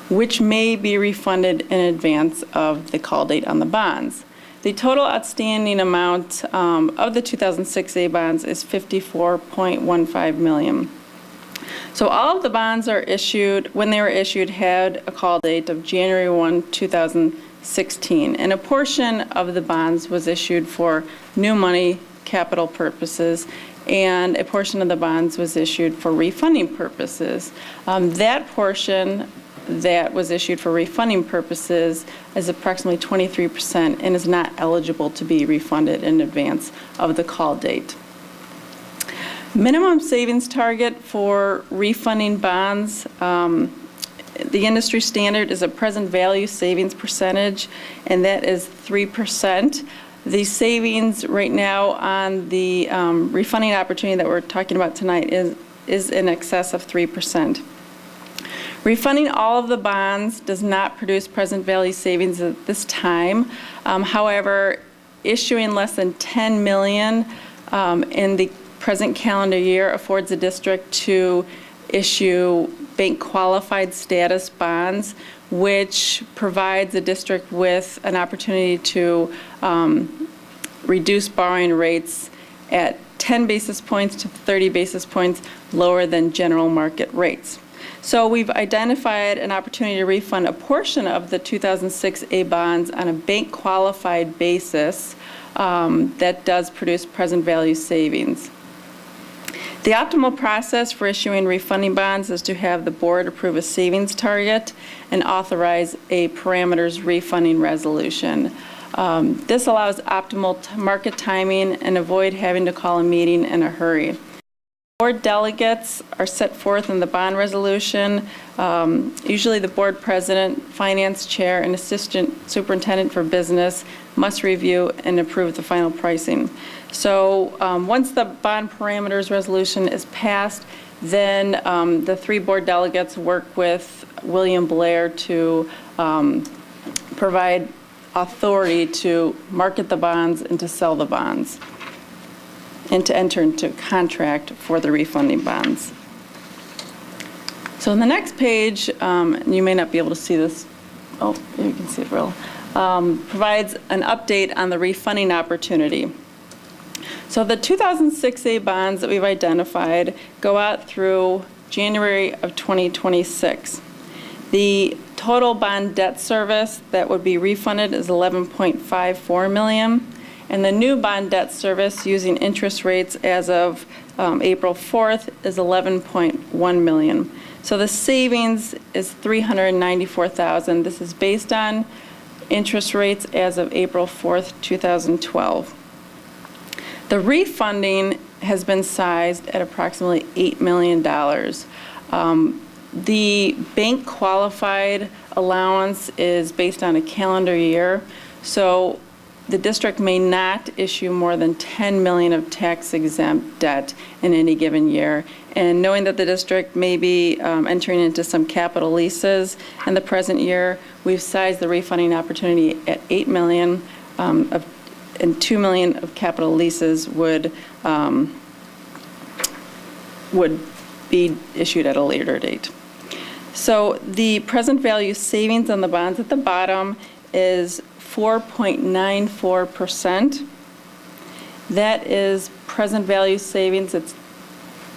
which may be refunded in advance of the call date on the bonds. The total outstanding amount of the 2006 A bonds is $54.15 million. So all of the bonds are issued, when they were issued, had a call date of January 1, 2016. And a portion of the bonds was issued for new money capital purposes, and a portion of the bonds was issued for refunding purposes. That portion that was issued for refunding purposes is approximately 23% and is not eligible to be refunded in advance of the call date. Minimum savings target for refunding bonds. The industry standard is a present value savings percentage, and that is 3%. The savings right now on the refunding opportunity that we're talking about tonight is in excess of 3%. Refunding all of the bonds does not produce present value savings at this time. However, issuing less than $10 million in the present calendar year affords the district to issue bank qualified status bonds, which provides the district with an opportunity to reduce borrowing rates at 10 basis points to 30 basis points lower than general market rates. So we've identified an opportunity to refund a portion of the 2006 A bonds on a bank qualified basis that does produce present value savings. The optimal process for issuing refunding bonds is to have the board approve a savings target and authorize a parameters refunding resolution. This allows optimal market timing and avoid having to call a meeting in a hurry. Board delegates are set forth in the bond resolution. Usually the board president, finance chair, and assistant superintendent for business must review and approve the final pricing. So once the bond parameters resolution is passed, then the 3 board delegates work with William Blair to provide authority to market the bonds and to sell the bonds and to enter into contract for the refunding bonds. So on the next page, you may not be able to see this. Oh, you can see it real. Provides an update on the refunding opportunity. So the 2006 A bonds that we've identified go out through January of 2026. The total bond debt service that would be refunded is $11.54 million, and the new bond debt service using interest rates as of April 4th is $11.1 million. So the savings is $394,000. This is based on interest rates as of April 4th, 2012. The refunding has been sized at approximately $8 million. The bank qualified allowance is based on a calendar year, so the district may not issue more than $10 million of tax-exempt debt in any given year. And knowing that the district may be entering into some capital leases in the present year, we've sized the refunding opportunity at $8 million and $2 million of capital leases would be issued at a later date. So the present value savings on the bonds at the bottom is 4.94%. That is present value savings. It's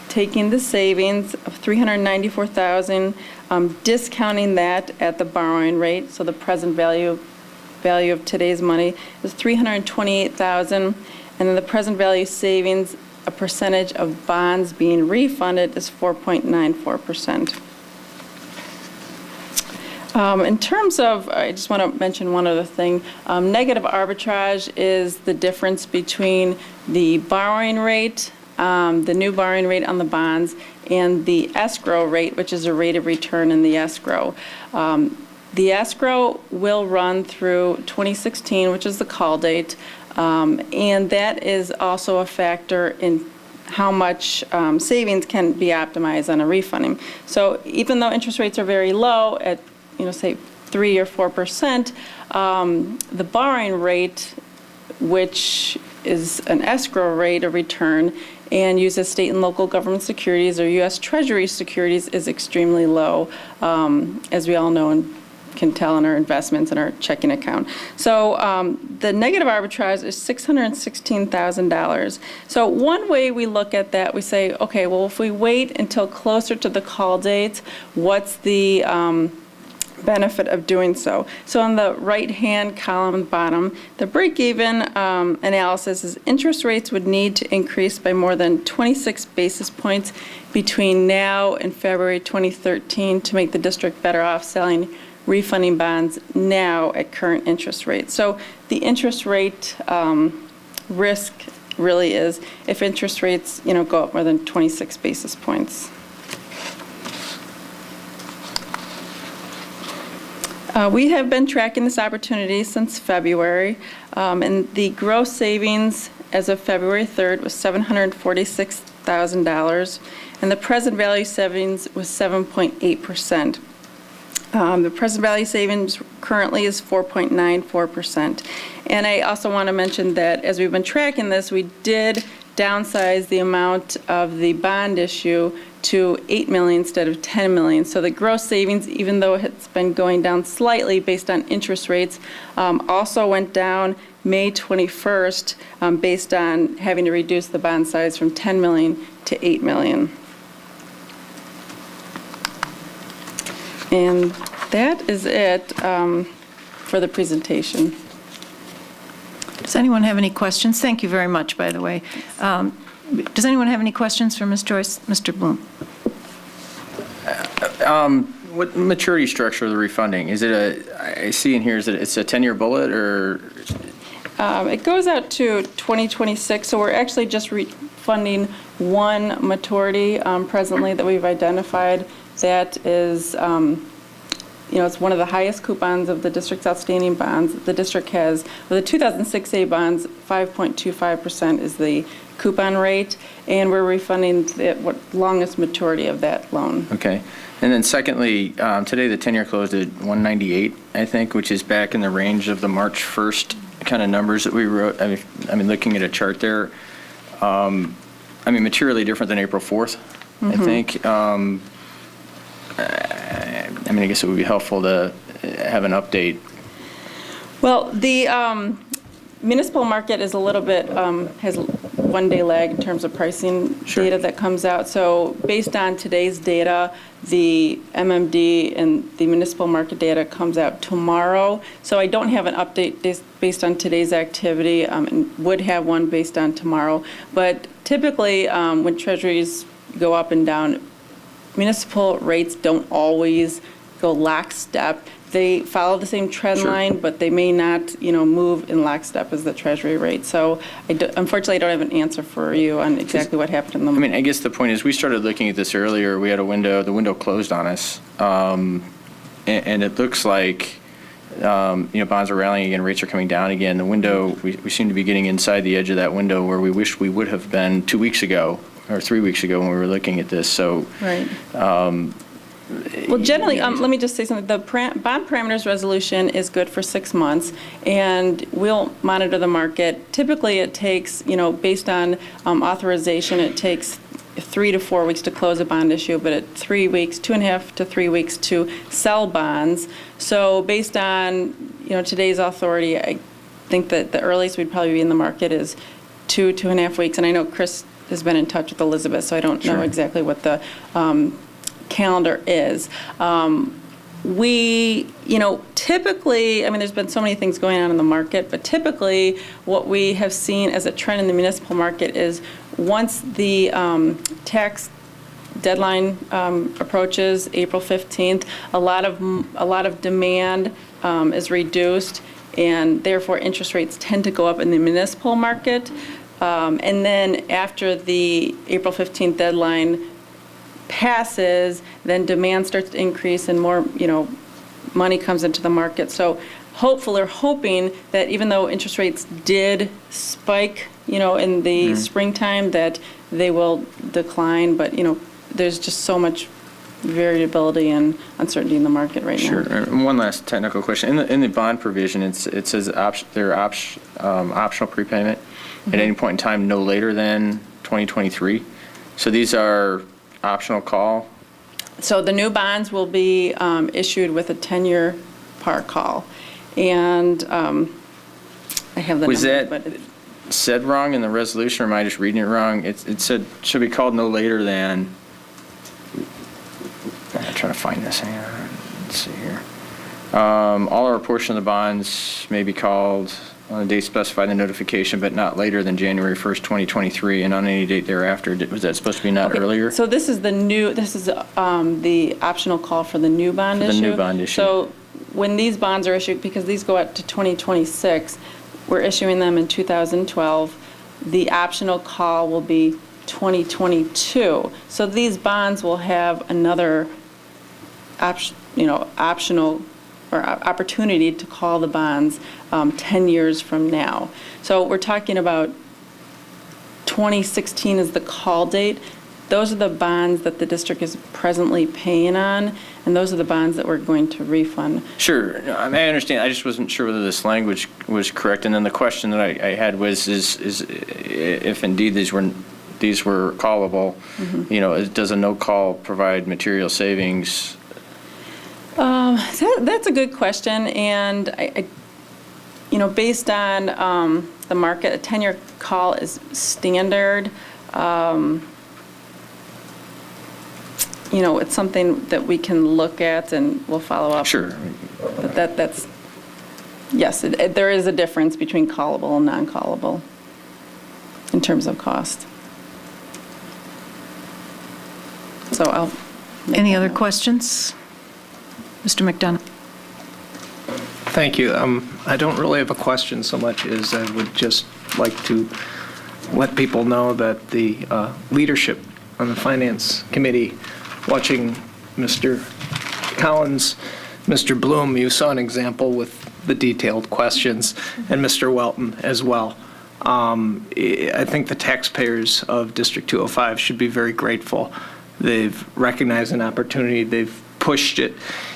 taking the savings of $394,000, discounting that at the borrowing rate. So the present value of today's money is $328,000, and then the present value savings, a percentage of bonds being refunded, is 4.94%. In terms of, I just want to mention one other thing. Negative arbitrage is the difference between the borrowing rate, the new borrowing rate on the bonds, and the escrow rate, which is a rate of return in the escrow. The escrow will run through 2016, which is the call date, and that is also a factor in how much savings can be optimized on a refunding. So even though interest rates are very low at, say 3 or 4%, the borrowing rate, which is an escrow rate of return and uses state and local government securities or U.S. Treasury securities, is extremely low, as we all know and can tell in our investments in our checking account. So the negative arbitrage is $616,000. So one way we look at that, we say, okay, well, if we wait until closer to the call date, what's the benefit of doing so? So on the right-hand column bottom, the break-even analysis is interest rates would need to increase by more than 26 basis points between now and February 2013 to make the district better off selling refunding bonds now at current interest rates. So the interest rate risk really is if interest rates, go up more than 26 basis points. We have been tracking this opportunity since February, and the gross savings as of February 3rd was $746,000, and the present value savings was 7.8%. The present value savings currently is 4.94%. And I also want to mention that as we've been tracking this, we did downsize the amount of the bond issue to $8 million instead of $10 million. So the gross savings, even though it's been going down slightly based on interest rates, also went down May 21st based on having to reduce the bond size from $10 million to $8 million. And that is it for the presentation. Does anyone have any questions? Thank you very much, by the way. Does anyone have any questions for Ms. Joyce? Mr. Bloom? What maturity structure of the refunding? Is it I see in here, it's a 10-year bullet or? It goes out to 2026, so we're actually just refunding one maturity presently that we've identified. That is, it's one of the highest coupons of the district's outstanding bonds. The district has, the 2006A bonds, 5.25% is the coupon rate, and we're refunding the longest maturity of that loan. Okay. And then secondly, today the 10-year closed at 198, I think, which is back in the range of the March 1st kind of numbers that we wrote. I mean, looking at a chart there, materially different than April 4th, I think. I guess it would be helpful to have an update. Well, the municipal market is a little bit, has one-day lag in terms of pricing data that comes out. So based on today's data, the MMD and the municipal market data comes out tomorrow. So I don't have an update based on today's activity, and would have one based on tomorrow. But typically, when treasuries go up and down, municipal rates don't always go lockstep. They follow the same trend line, but they may not, move in lockstep as the Treasury rate. So unfortunately, I don't have an answer for you on exactly what happened in the market. I guess the point is, we started looking at this earlier. We had a window. The window closed on us, and it looks like bonds are rallying again. Rates are coming down again. The window, we seem to be getting inside the edge of that window where we wish we would have been 2 weeks ago or 3 weeks ago when we were looking at this. So. Right. Well, generally, let me just say something. The bond parameters resolution is good for 6 months, and we'll monitor the market. Typically, it takes, based on authorization, it takes 3 to 4 weeks to close a bond issue, but at 3 weeks, 2.5 to 3 weeks to sell bonds. So based on, today's authority, I think that the earliest we'd probably be in the market is 2.5 weeks. And I know Chris has been in touch with Elizabeth, so I don't know exactly what the calendar is. We, typically, there's been so many things going on in the market, but typically what we have seen as a trend in the municipal market is once the tax deadline approaches April 15th, a lot of demand is reduced, and therefore interest rates tend to go up in the municipal market. And then after the April 15th deadline passes, then demand starts to increase and more, money comes into the market. So hoping that even though interest rates did spike, in the springtime, that they will decline. But, there's just so much variability and uncertainty in the market right now. Sure. And one last technical question. In the bond provision, it says optional prepayment at any point in time no later than 2023. So these are optional call? So the new bonds will be issued with a 10-year par call. And I have the Was number, that said wrong in the resolution, or am I just reading it wrong? It said should be called no later than. I'm trying to find this. Hang on. Let's see here. All or a portion of the bonds may be called on the date specified in the notification, but not later than January 1st, 2023, and on any date thereafter. Was that supposed to be not earlier? So this is the optional call for the new bond issue. The new bond issue. So when these bonds are issued, because these go out to 2026, we're issuing them in 2012. The optional call will be 2022. So these bonds will have another optional or opportunity to call the bonds 10 years from now. So we're talking about 2016 is the call date. Those are the bonds that the district is presently paying on, and those are the bonds that we're going to refund. Sure, I understand. I just wasn't sure whether this language was correct. And then the question that I had was, is if indeed these were callable, does a no call provide material savings? That's a good question, and based on the market, a 10-year call is standard. It's something that we can look at and we'll follow up. Sure. But that's, yes, there is a difference between callable and non-callable in terms of cost. So I'll. Any other questions? Mr. McDonough. Thank you. I don't really have a question so much as I would just like to let people know that the leadership on the Finance Committee, watching Mr. Collins, Mr. Bloom, you saw an example with the detailed questions, and Mr. Welton as well. I think the taxpayers of District 205 should be very grateful. They've recognized an opportunity. They've pushed it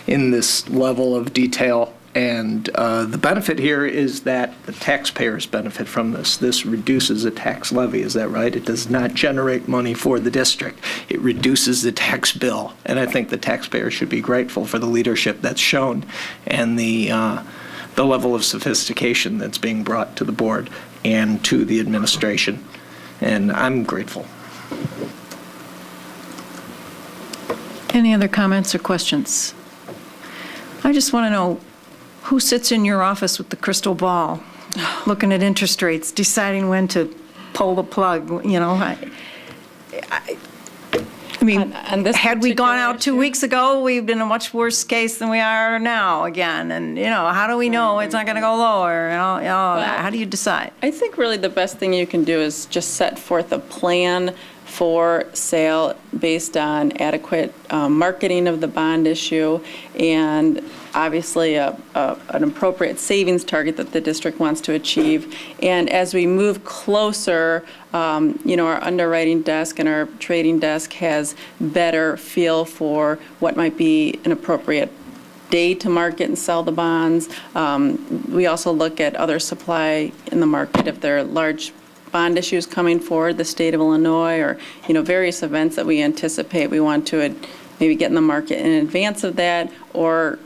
in this level of detail. And the benefit here is that the taxpayers benefit from this. This reduces the tax levy, is that right? It does not generate money for the district. It reduces the tax bill. And I think the taxpayers should be grateful for the leadership that's shown and the level of sophistication that's being brought to the board and to the administration. And I'm grateful. Any other comments or questions? I just want to know, who sits in your office with the crystal ball, looking at interest rates, deciding when to pull the plug? I mean, had we gone out 2 weeks ago, we've been in a much worse case than we are now again. And, how do we know it's not going to go lower? How do you decide? I think really the best thing you can do is just set forth a plan for sale based on adequate marketing of the bond issue and obviously an appropriate savings target that the district wants to achieve. And as we move closer, our underwriting desk and our trading desk has better feel for what might be an appropriate day to market and sell the bonds. We also look at other supply in the market if there are large bond issues coming forward, the state of Illinois, or various events that we anticipate. We want to maybe get in the market in advance of that or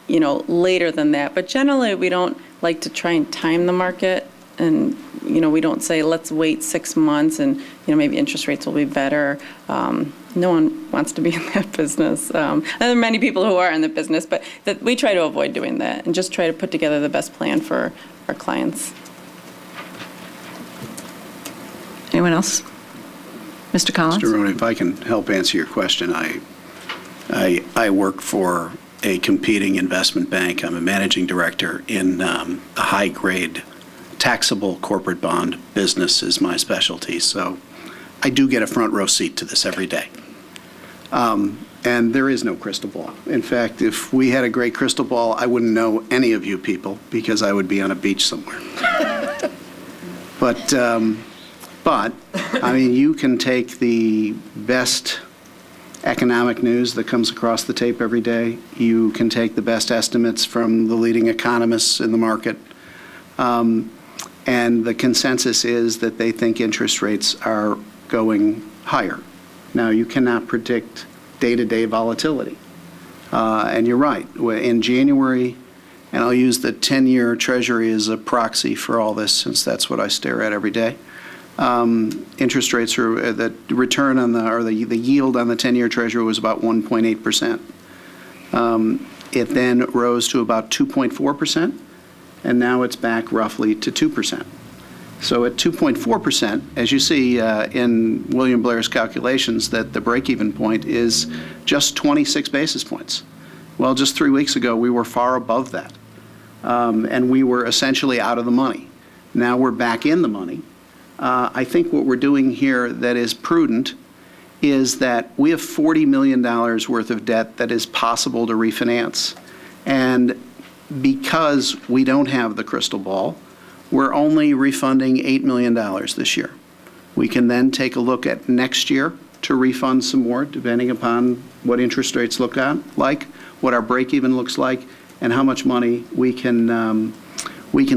later than that. But generally, we don't like to try and time the market, and we don't say let's wait 6 months and maybe interest rates will be better. No one wants to be in that business. And there are many people who are in the business, but we try to avoid doing that and just try to put together the best plan for our clients. Anyone else? Mr. Collins? Mr. Roney, if I can help answer your question, I work for a competing investment bank. I'm a managing director in the high-grade taxable corporate bond business is my specialty. So I do get a front row seat to this every day. And there is no crystal ball. In fact, if we had a great crystal ball, I wouldn't know any of you people because I would be on a beach somewhere. But I mean, you can take the best economic news that comes across the tape every day. You can take the best estimates from the leading economists in the market. And the consensus is that they think interest rates are going higher. Now, you cannot predict day-to-day volatility. And you're right. In January, and I'll use the 10-year Treasury as a proxy for all this since that's what I stare at every day. Interest rates are the return on the yield on the 10-year Treasury was about 1.8%. It then rose to about 2.4%, and now it's back roughly to 2%. So at 2.4%, as you see in William Blair's calculations, that the break-even point is just 26 basis points. Well, just 3 weeks ago, we were far above that, and we were essentially out of the money. Now we're back in the money. I think what we're doing here that is prudent is that we have $40 million worth of debt that is possible to refinance. And because we don't have the crystal ball, we're only refunding $8 million this year. We can then take a look at next year to refund some more, depending upon what interest rates look like, what our break-even looks like, and how much money we can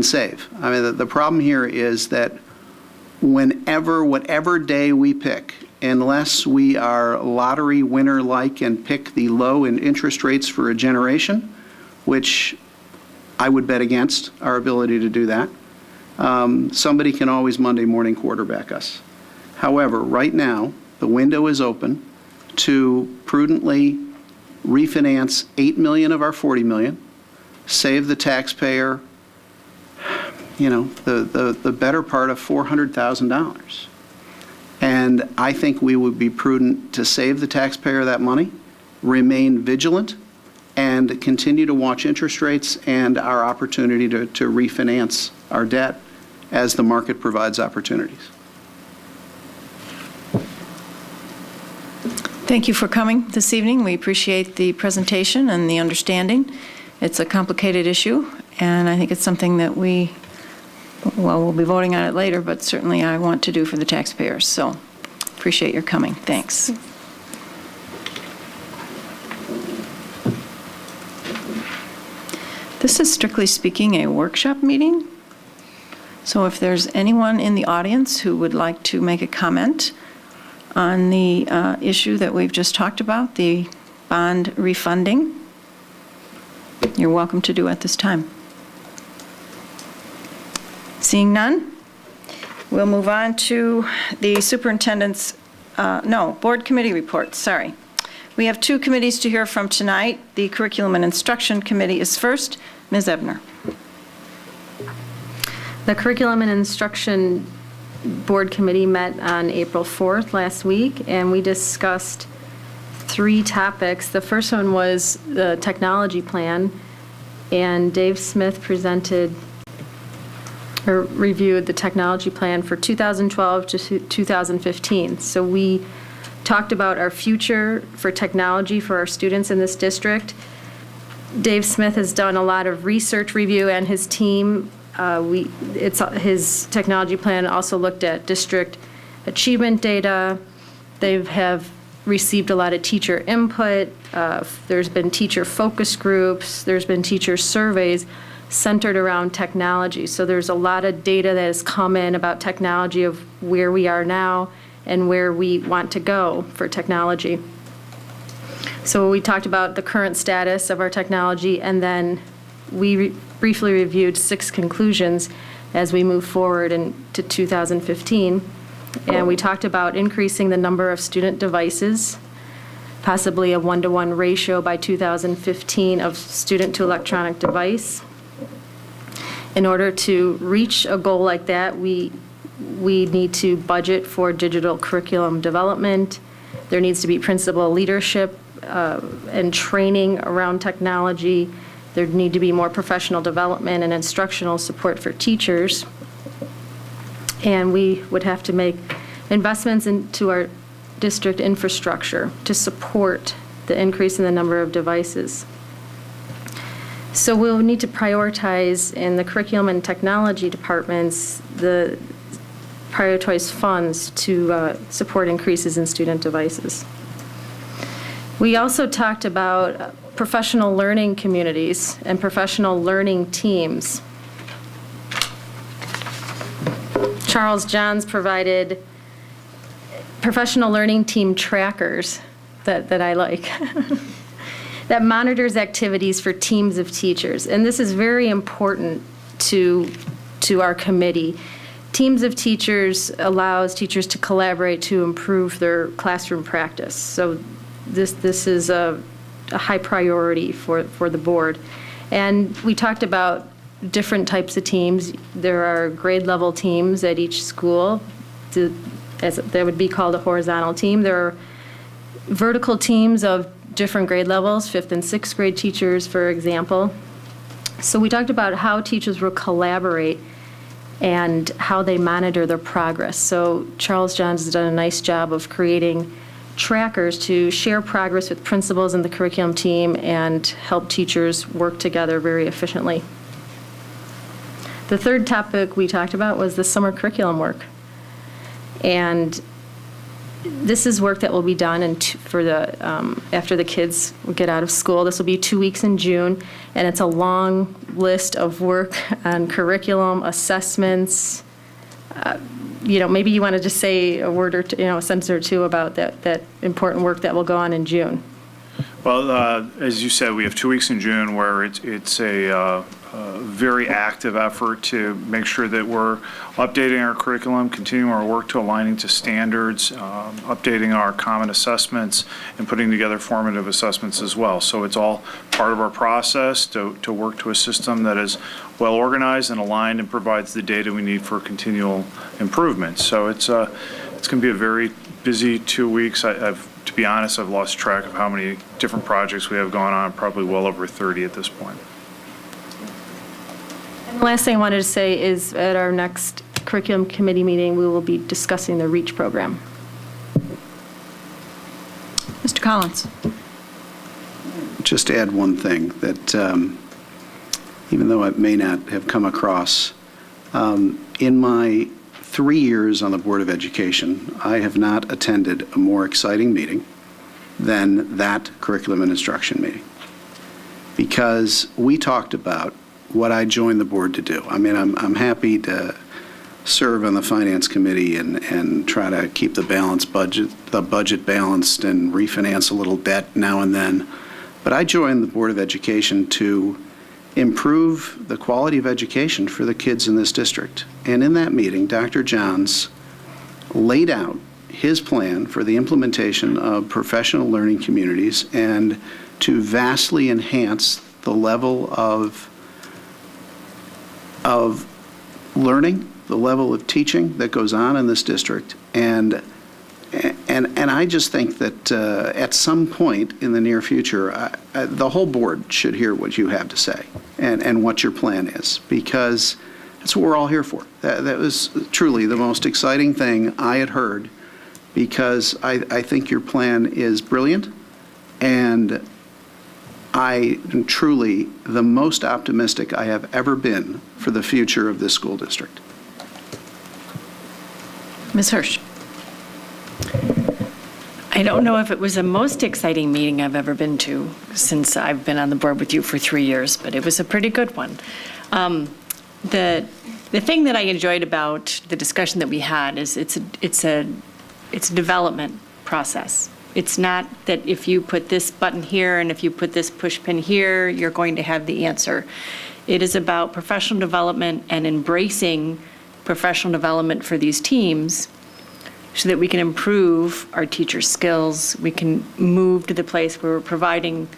save. I mean, the problem here is that whatever day we pick, unless we are lottery winner-like and pick the low in interest rates for a generation, which I would bet against our ability to do that, somebody can always Monday morning quarterback us. However, right now, the window is open to prudently refinance $8 million of our $40 million, save the taxpayer, the better part of $400,000. And I think we would be prudent to save the taxpayer that money, remain vigilant, and continue to watch interest rates and our opportunity to refinance our debt as the market provides opportunities. Thank you for coming this evening. We appreciate the presentation and the understanding. It's a complicated issue, and I think it's something that we'll be voting on it later, but certainly I want to do for the taxpayers. So appreciate your coming. Thanks. This is strictly speaking a workshop meeting. So if there's anyone in the audience who would like to make a comment on the issue that we've just talked about, the bond refunding, you're welcome to do at this time. Seeing none, we'll move on to the superintendent's, board committee reports, sorry. We have two committees to hear from tonight. The Curriculum and Instruction Committee is first. Ms. Ebner. The Curriculum and Instruction Board Committee met on April 4th last week, and we discussed 3 topics. The first one was the technology plan, and Dave Smith presented or reviewed the technology plan for 2012 to 2015. So we talked about our future for technology for our students in this district. Dave Smith has done a lot of research review, and his team, his technology plan also looked at district achievement data. They have received a lot of teacher input. There's been teacher focus groups. There's been teacher surveys centered around technology. So there's a lot of data that has come in about technology, of where we are now and where we want to go for technology. So we talked about the current status of our technology, and then we briefly reviewed 6 conclusions as we move forward into 2015. And we talked about increasing the number of student devices, possibly a 1-to-1 ratio by 2015 of student to electronic device. In order to reach a goal like that, we need to budget for digital curriculum development. There needs to be principal leadership and training around technology. There need to be more professional development and instructional support for teachers. And we would have to make investments into our district infrastructure to support the increase in the number of devices. So we'll need to prioritize in the curriculum and technology departments the prioritized funds to support increases in student devices. We also talked about professional learning communities and professional learning teams. Charles Johns provided professional learning team trackers that I like. That monitors activities for teams of teachers. And this is very important to our committee. Teams of teachers allows teachers to collaborate to improve their classroom practice. So this is a high priority for the board. And we talked about different types of teams. There are grade level teams at each school, that would be called a horizontal team. There are vertical teams of different grade levels, 5th and 6th grade teachers, for example. So we talked about how teachers will collaborate and how they monitor their progress. So Charles Johns has done a nice job of creating trackers to share progress with principals and the curriculum team and help teachers work together very efficiently. The third topic we talked about was the summer curriculum work. And this is work that will be done after the kids get out of school. This will be 2 weeks in June, and it's a long list of work on curriculum, assessments. Maybe you want to just say a word or two, a sentence or two about that important work that will go on in June. Well, as you said, we have 2 weeks in June where it's a very active effort to make sure that we're updating our curriculum, continuing our work to aligning to standards, updating our common assessments, and putting together formative assessments as well. So it's all part of our process to work to a system that is well organized and aligned and provides the data we need for continual improvement. So it's going to be a very busy 2 weeks. To be honest, I've lost track of how many different projects we have going on, probably well over 30 at this point. And the last thing I wanted to say is at our next curriculum committee meeting, we will be discussing the REACH program. Mr. Collins. Just to add one thing, that even though it may not have come across, in my 3 years on the Board of Education, I have not attended a more exciting meeting than that curriculum and instruction meeting. Because we talked about what I joined the board to do. I mean, I'm happy to serve on the Finance Committee and try to keep the budget balanced and refinance a little debt now and then. But I joined the Board of Education to improve the quality of education for the kids in this district. And in that meeting, Dr. Johns laid out his plan for the implementation of professional learning communities and to vastly enhance the level of learning, the level of teaching that goes on in this district. And I just think that at some point in the near future, the whole board should hear what you have to say and what your plan is, because that's what we're all here for. That was truly the most exciting thing I had heard, because I think your plan is brilliant, and I am truly the most optimistic I have ever been for the future of this school district. Ms. Hirsch. I don't know if it was the most exciting meeting I've ever been to since I've been on the board with you for 3 years, but it was a pretty good one. The thing that I enjoyed about the discussion that we had is it's a development process. It's not that if you put this button here and if you put this push pin here, you're going to have the answer. It is about professional development and embracing professional development for these teams so that we can improve our teacher skills. We can move to the place where we're providing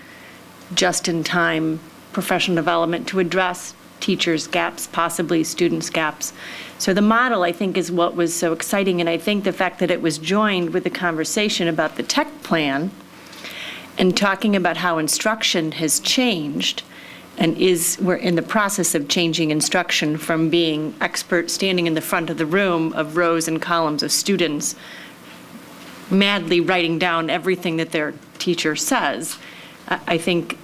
just-in-time professional development to address teachers' gaps, possibly students' gaps. So the model, I think, is what was so exciting, and I think the fact that it was joined with the conversation about the tech plan and talking about how instruction has changed and we're in the process of changing instruction from being experts standing in the front of the room of rows and columns of students madly writing down everything that their teacher says. I think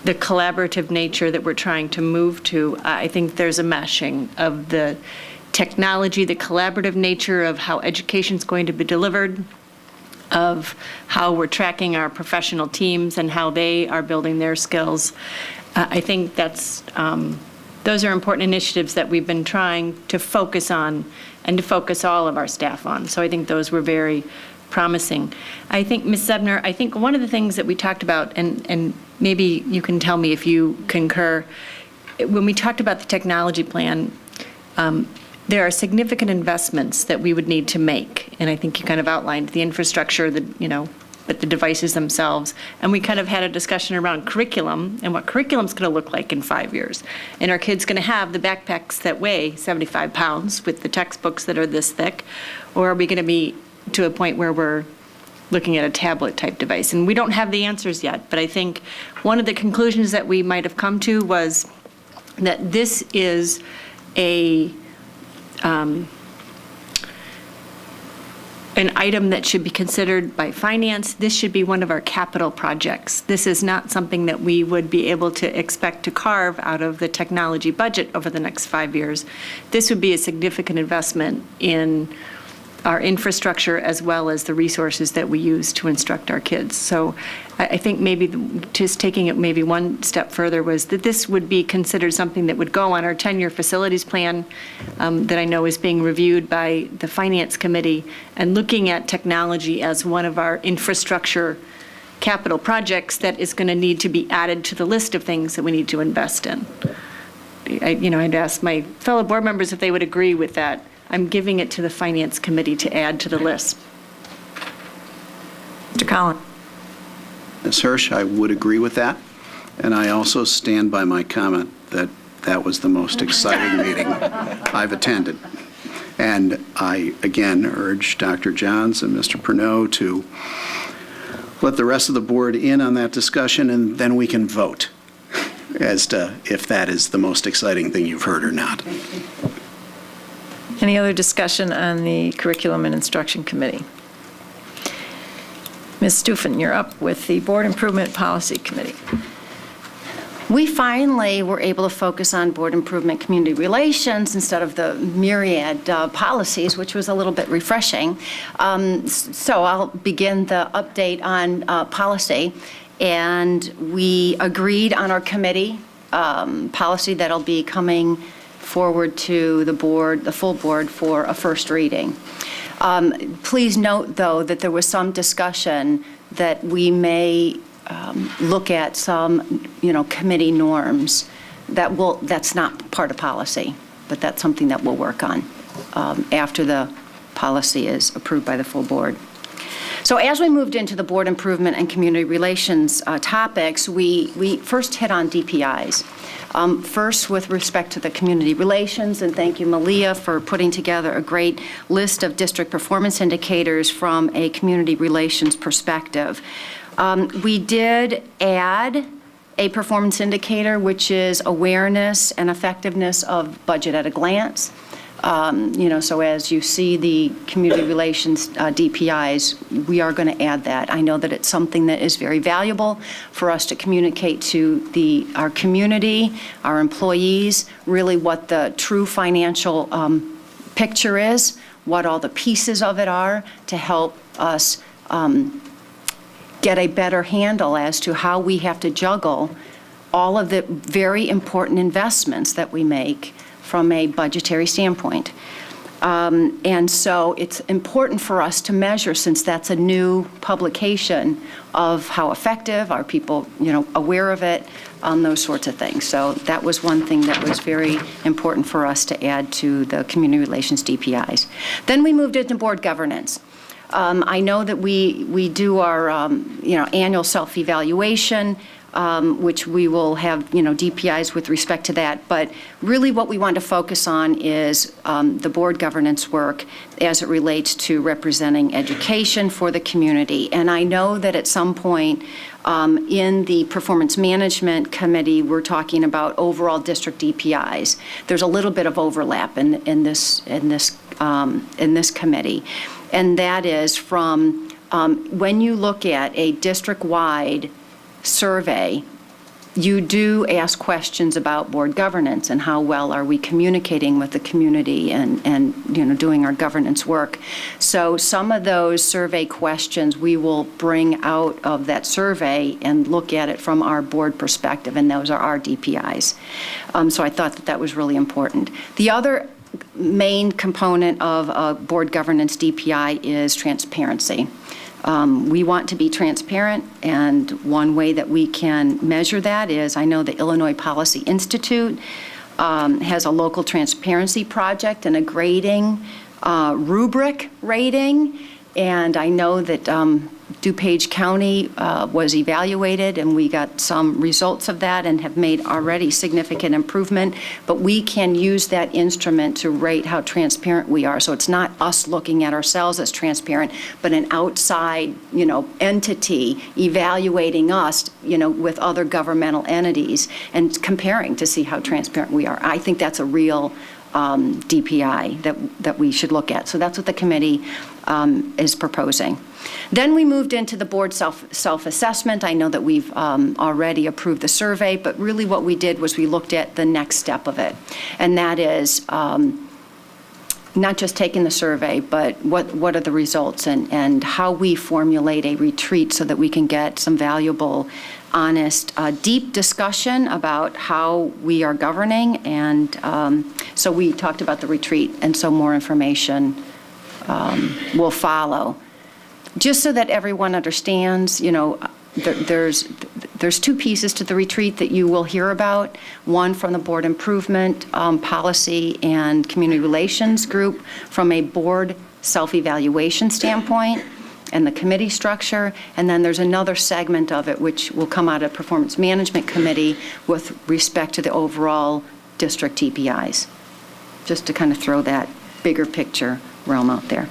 the collaborative nature that we're trying to move to, I think there's a meshing of the technology, the collaborative nature of how education is going to be delivered, of how we're tracking our professional teams and how they are building their skills. I think those are important initiatives that we've been trying to focus on and to focus all of our staff on. So I think those were very promising. I think, Ms. Zebner, I think one of the things that we talked about, and maybe you can tell me if you concur, when we talked about the technology plan, there are significant investments that we would need to make. And I think you kind of outlined the infrastructure, but the devices themselves. And we kind of had a discussion around curriculum and what curriculum's going to look like in 5 years. And our kids going to have the backpacks that weigh 75 pounds with the textbooks that are this thick? Or are we going to be to a point where we're looking at a tablet type device? And we don't have the answers yet, but I think one of the conclusions that we might have come to was that this is a an item that should be considered by finance. This should be one of our capital projects. This is not something that we would be able to expect to carve out of the technology budget over the next 5 years. This would be a significant investment in our infrastructure as well as the resources that we use to instruct our kids. So I think maybe just taking it maybe one step further was that this would be considered something that would go on our 10-year facilities plan that I know is being reviewed by the Finance Committee, and looking at technology as one of our infrastructure capital projects that is going to need to be added to the list of things that we need to invest in. I'd ask my fellow board members if they would agree with that. I'm giving it to the Finance Committee to add to the list. Mr. Collins. Ms. Hirsch, I would agree with that. And I also stand by my comment that that was the most exciting meeting I've attended. And I, again, urge Dr. Johns and Mr. Pernod to let the rest of the board in on that discussion, and then we can vote as to if that is the most exciting thing you've heard or not. Any other discussion on the Curriculum and Instruction Committee? Ms. Stufen, you're up with the Board Improvement Policy Committee. We finally were able to focus on board improvement community relations instead of the myriad policies, which was a little bit refreshing. So I'll begin the update on policy. And we agreed on our committee policy that'll be coming forward to the board, the full board, for a first reading. Please note, though, that there was some discussion that we may look at some, committee norms that's not part of policy, but that's something that we'll work on after the policy is approved by the full board. So as we moved into the board improvement and community relations topics, we first hit on DPIs. First, with respect to the community relations, and thank you, Malia, for putting together a great list of district performance indicators from a community relations perspective. We did add a performance indicator, which is awareness and effectiveness of budget at a glance. So as you see the community relations DPIs, we are going to add that. I know that it's something that is very valuable for us to communicate to our community, our employees, really what the true financial picture is, what all the pieces of it are, to help us get a better handle as to how we have to juggle all of the very important investments that we make from a budgetary standpoint. And so it's important for us to measure, since that's a new publication, of how effective are people, aware of it, those sorts of things. So that was one thing that was very important for us to add to the community relations DPIs. Then we moved into board governance. I know that we do our, annual self-evaluation, which we will have, DPIs with respect to that. But really what we want to focus on is the board governance work as it relates to representing education for the community. And I know that at some point in the Performance Management Committee, we're talking about overall district DPIs. There's a little bit of overlap in this committee. And that is from when you look at a district-wide survey, you do ask questions about board governance and how well are we communicating with the community and doing our governance work. So some of those survey questions we will bring out of that survey and look at it from our board perspective, and those are our DPIs. So I thought that was really important. The other main component of a board governance DPI is transparency. We want to be transparent, and one way that we can measure that is, I know the Illinois Policy Institute has a local transparency project and a grading rubric rating, and I know that DuPage County was evaluated, and we got some results of that and have made already significant improvement, but we can use that instrument to rate how transparent we are. So it's not us looking at ourselves as transparent, but an outside, entity evaluating us, with other governmental entities and comparing to see how transparent we are. I think that's a real DPI that we should look at. So that's what the committee is proposing. Then we moved into the board self-assessment. I know that we've already approved the survey, but really what we did was we looked at the next step of it, and that is not just taking the survey, but what are the results and how we formulate a retreat so that we can get some valuable, honest, deep discussion about how we are governing. And so we talked about the retreat, and so more information will follow. Just so that everyone understands, there's two pieces to the retreat that you will hear about. One from the board improvement policy and community relations group from a board self-evaluation standpoint and the committee structure. And then there's another segment of it which will come out of performance management committee with respect to the overall district TPIs. Just to kind of throw that bigger picture realm out there.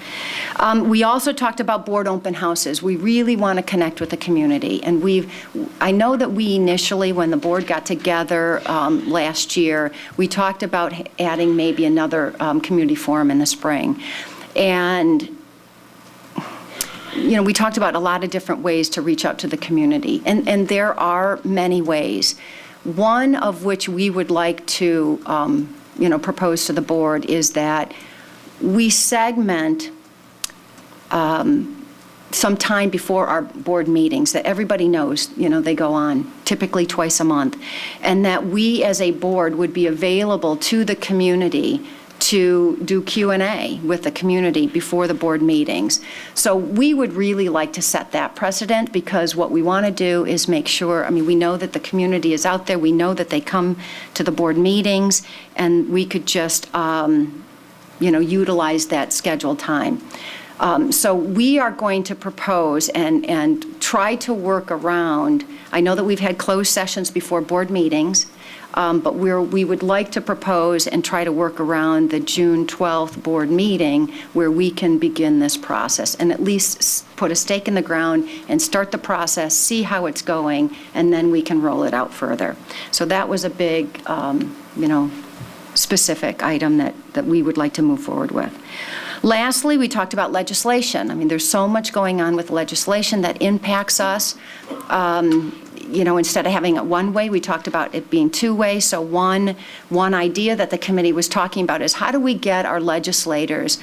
We also talked about board open houses. We really want to connect with the community. And I know that we initially, when the board got together last year, we talked about adding maybe another community forum in the spring. And we talked about a lot of different ways to reach out to the community. And there are many ways. One of which we would like to propose to the board is that we segment some time before our board meetings that everybody knows, they go on typically twice a month, and that we as a board would be available to the community to do Q&A with the community before the board meetings. So we would really like to set that precedent, because what we want to do is make sure, we know that the community is out there, we know that they come to the board meetings, and we could just utilize that scheduled time. So we are going to propose and try to work around, I know that we've had closed sessions before board meetings, but we would like to propose and try to work around the June 12th board meeting where we can begin this process and at least put a stake in the ground and start the process, see how it's going, and then we can roll it out further. So that was a big, specific item that we would like to move forward with. Lastly, we talked about legislation. There's so much going on with legislation that impacts us. Instead of having it one way, we talked about it being two ways. So one idea that the committee was talking about is how do we get our legislators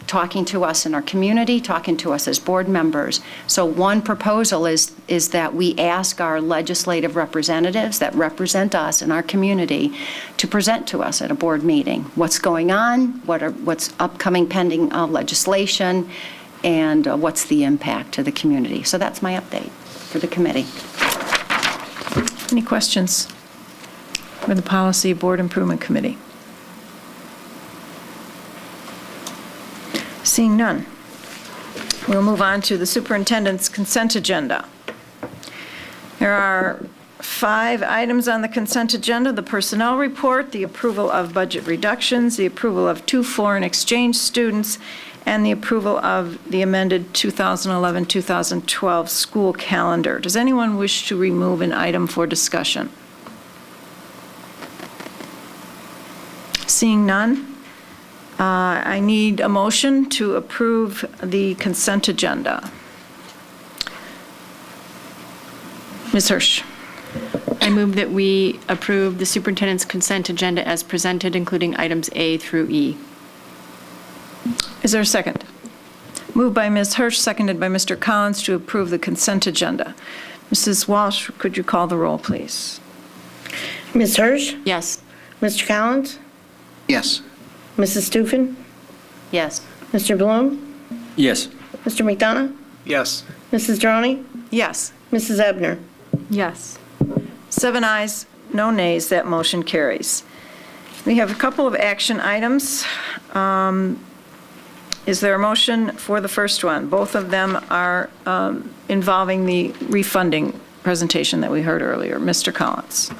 talking to us in our community, talking to us as board members. So one proposal is that we ask our legislative representatives that represent us in our community to present to us at a board meeting what's going on, what's upcoming pending legislation, and what's the impact to the community. So that's my update for the committee. Any questions for the Policy Board Improvement Committee? Seeing none, we'll move on to the superintendent's consent agenda. There are 5 items on the consent agenda: the personnel report, the approval of budget reductions, the approval of 2 foreign exchange students, and the approval of the amended 2011-2012 school calendar. Does anyone wish to remove an item for discussion? Seeing none, I need a motion to approve the consent agenda. Ms. Hirsch. I move that we approve the superintendent's consent agenda as presented, including items A through E. Is there a second? Moved by Ms. Hirsch, seconded by Mr. Collins to approve the consent agenda. Mrs. Walsh, could you call the roll, please? Ms. Hirsch? Yes. Mr. Collins? Yes. Mrs. Stufen? Yes. Mr. Bloom? Yes. Mr. McDonough? Yes. Mrs. Droney? Yes. Mrs. Ebner? Yes. 7 ayes, no nays, that motion carries. We have a couple of action items. Is there a motion for the first one? Both of them are involving the refunding presentation that we heard earlier. Mr. Collins.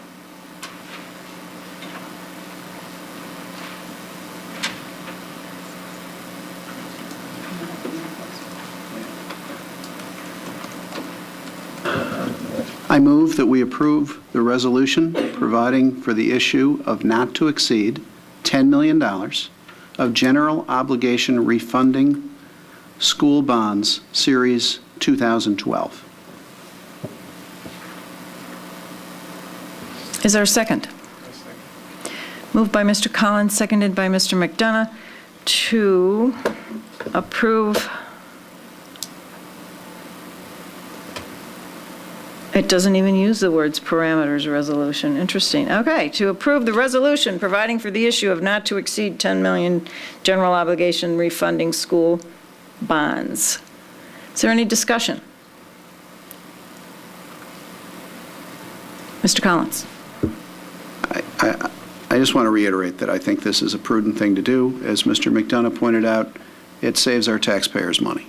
I move that we approve the resolution providing for the issue of not to exceed $10 million of general obligation refunding school bonds, Series 2012. Is there a second? Moved by Mr. Collins, seconded by Mr. McDonough to approve. It doesn't even use the words parameters resolution. Interesting. Okay, to approve the resolution providing for the issue of not to exceed 10 million general obligation refunding school bonds. Is there any discussion? Mr. Collins. I just want to reiterate that I think this is a prudent thing to do. As Mr. McDonough pointed out, it saves our taxpayers money.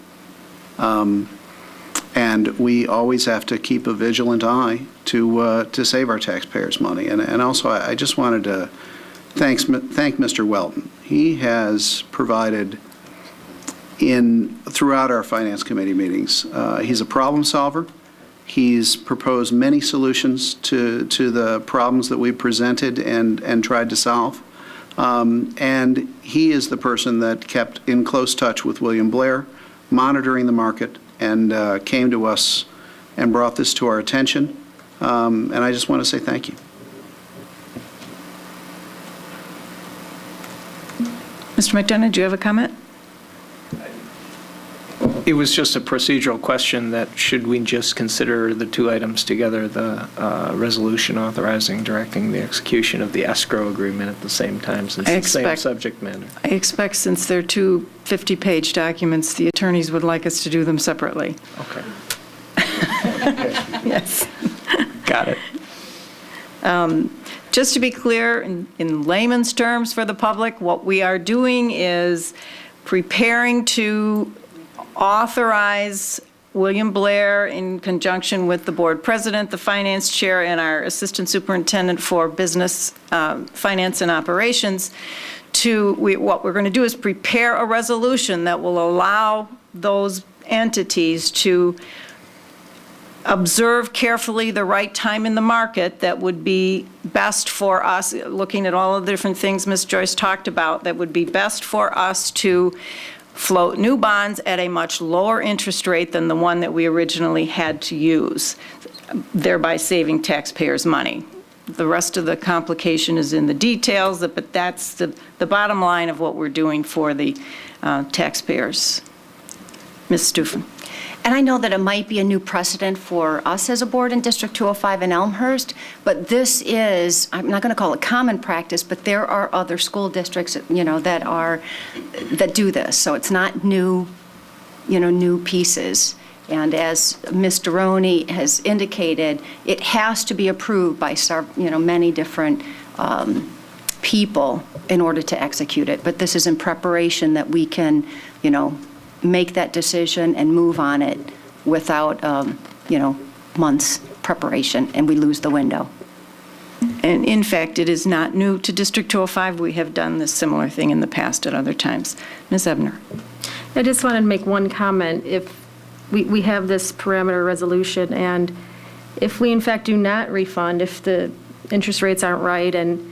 And we always have to keep a vigilant eye to save our taxpayers money. And also, I just wanted to thank Mr. Welton. He has provided throughout our Finance Committee meetings. He's a problem solver. He's proposed many solutions to the problems that we presented and tried to solve. And he is the person that kept in close touch with William Blair, monitoring the market, and came to us and brought this to our attention. And I just want to say thank you. Mr. McDonough, do you have a comment? It was just a procedural question that should we just consider the two items together, the resolution authorizing directing the execution of the escrow agreement at the same time, since it's the same subject matter? I expect since they're two 50-page documents, the attorneys would like us to do them separately. Okay. Yes. Got it. Just to be clear, in layman's terms for the public, what we are doing is preparing to authorize William Blair, in conjunction with the board president, the finance chair, and our assistant superintendent for business, finance, and operations, what we're going to do is prepare a resolution that will allow those entities to observe carefully the right time in the market that would be best for us, looking at all of the different things Ms. Joyce talked about, that would be best for us to float new bonds at a much lower interest rate than the one that we originally had to use, thereby saving taxpayers money. The rest of the complication is in the details, but that's the bottom line of what we're doing for the taxpayers. Ms. Stufen. And I know that it might be a new precedent for us as a board in District 205 in Elmhurst, but this is, I'm not going to call it common practice, but there are other school districts, that do this. So it's not new, new pieces. And as Ms. Deroni has indicated, it has to be approved by, many different people in order to execute it. But this is in preparation that we can, make that decision and move on it without, months preparation, and we lose the window. And in fact, it is not new to District 205. We have done this similar thing in the past at other times. Ms. Ebner. I just wanted to make one comment. If we have this parameter resolution, and if we in fact do not refund, if the interest rates aren't right and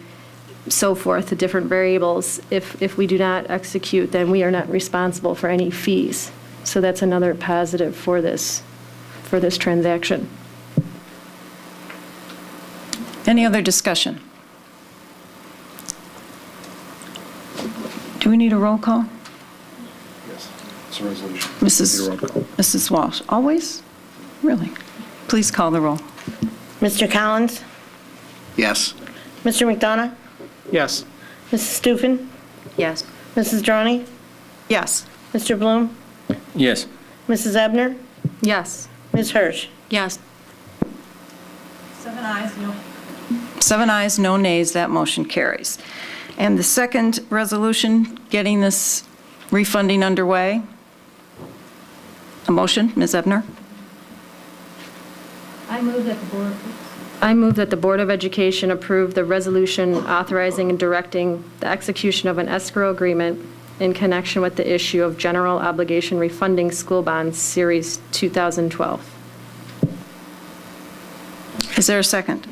so forth, the different variables, if we do not execute, then we are not responsible for any fees. So that's another positive for this transaction. Any other discussion? Do we need a roll call? Yes, it's a resolution. Mrs. Walsh, always? Really? Please call the roll. Mr. Collins? Yes. Mr. McDonough? Yes. Mrs. Stufen? Yes. Mrs. Droney? Yes. Mr. Bloom? Yes. Mrs. Ebner? Yes. Ms. Hirsch? Yes. 7 ayes, no nays, that motion carries. And the second resolution, getting this refunding underway. A motion, Ms. Ebner? I move that the Board of Education approve the resolution authorizing and directing the execution of an escrow agreement in connection with the issue of general obligation refunding school bonds, Series 2012. Is there a second?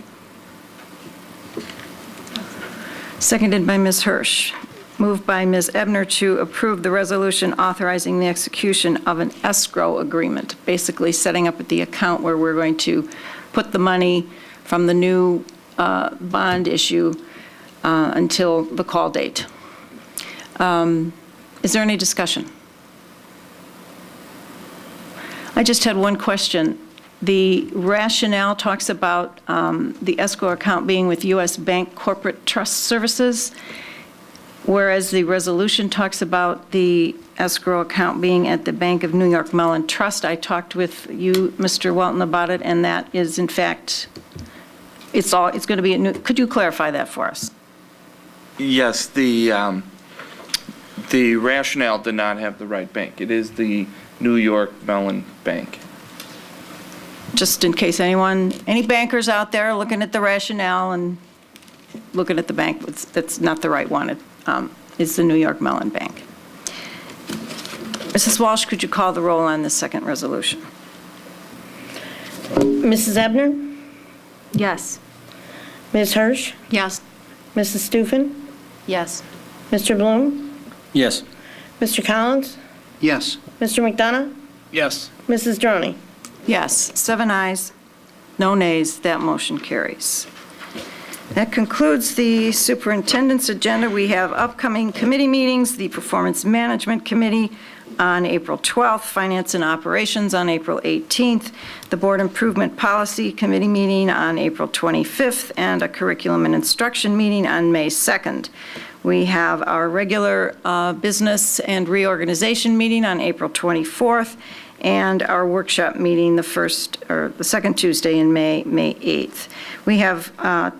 Seconded by Ms. Hirsch. Moved by Ms. Ebner to approve the resolution authorizing the execution of an escrow agreement, basically setting up the account where we're going to put the money from the new bond issue until the call date. Is there any discussion? I just had one question. The rationale talks about the escrow account being with U.S. Bank Corporate Trust Services, whereas the resolution talks about the escrow account being at the Bank of New York Mellon Trust. I talked with you, Mr. Welton, about it, and that is, in fact, it's going to be a new. Could you clarify that for us? Yes, the rationale did not have the right bank. It is the New York Mellon Bank. Just in case any bankers out there looking at the rationale and looking at the bank, that's not the right one. It's the New York Mellon Bank. Mrs. Walsh, could you call the roll on this second resolution? Mrs. Ebner? Yes. Ms. Hirsch? Yes. Mrs. Stufen? Yes. Mr. Bloom? Yes. Mr. Collins? Yes. Mr. McDonough? Yes. Mrs. Droney? Yes, 7 ayes, no nays, that motion carries. That concludes the superintendent's agenda. We have upcoming committee meetings, the Performance Management Committee on April 12th, Finance and Operations on April 18th, the Board Improvement Policy Committee meeting on April 25th, and a Curriculum and Instruction meeting on May 2nd. We have our regular business and reorganization meeting on April 24th, and our workshop meeting the second Tuesday in May 8th. We have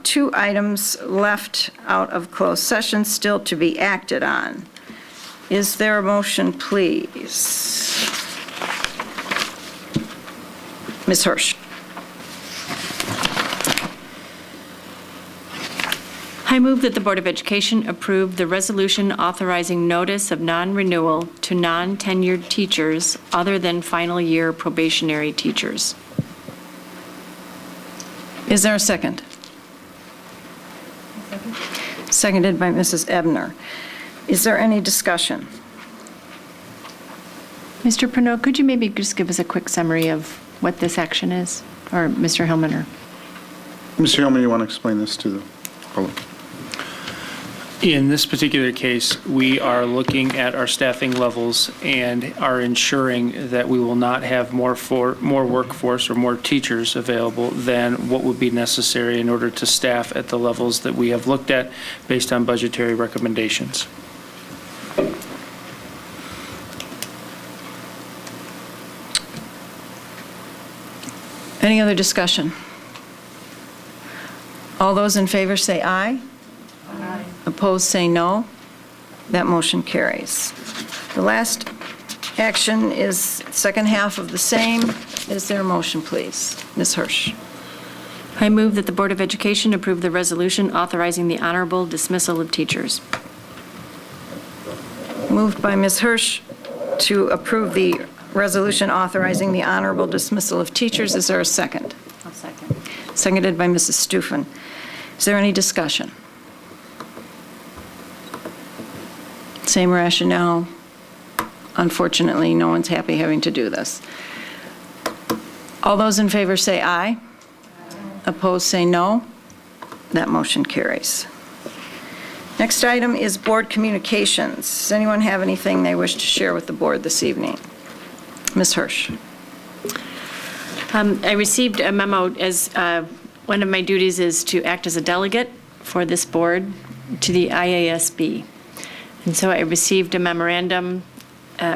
2 items left out of closed session still to be acted on. Is there a motion, please? Ms. Hirsch. I move that the Board of Education approve the resolution authorizing notice of non-renewal to non-tenured teachers other than final year probationary teachers. Is there a second? Seconded by Mrs. Ebner. Is there any discussion? Mr. Pernod, could you maybe just give us a quick summary of what this action is? Or Mr. Hillman? Mr. Hillman, you want to explain this to the public? In this particular case, we are looking at our staffing levels and are ensuring that we will not have more workforce or more teachers available than what would be necessary in order to staff at the levels that we have looked at based on budgetary recommendations. Any other discussion? All those in favor say aye. Aye. Opposed, say no. That motion carries. The last action is second half of the same. Is there a motion, please? Ms. Hirsch. I move that the Board of Education approve the resolution authorizing the honorable dismissal of teachers. Moved by Ms. Hirsch to approve the resolution authorizing the honorable dismissal of teachers. Is there a second? I'll second. Seconded by Mrs. Stufen. Is there any discussion? Same rationale. Unfortunately, no one's happy having to do this. All those in favor say aye. Opposed, say no. That motion carries. Next item is board communications. Does anyone have anything they wish to share with the board this evening? Ms. Hirsch. I received a memo as one of my duties is to act as a delegate for this board to the IASB. And so I received a memorandum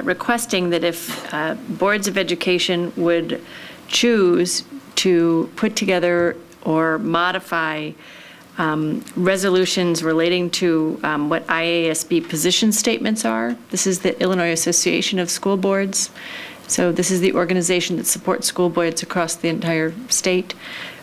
requesting that if boards of education would choose to put together or modify resolutions relating to what IASB position statements are. This is the Illinois Association of School Boards. So this is the organization that supports school boards across the entire state.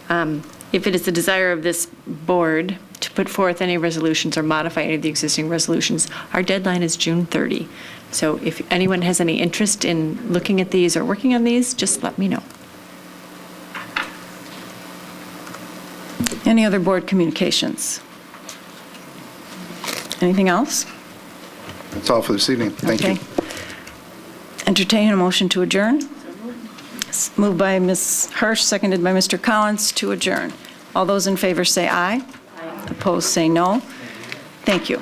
If it is the desire of this board to put forth any resolutions or modify any of the existing resolutions, our deadline is June 30. So if anyone has any interest in looking at these or working on these, just let me know. Any other board communications? Anything else? That's all for this evening. Thank you. Okay. Entertain a motion to adjourn. Moved by Ms. Hirsch, seconded by Mr. Collins to adjourn. All those in favor say aye. Opposed, say no. Thank you.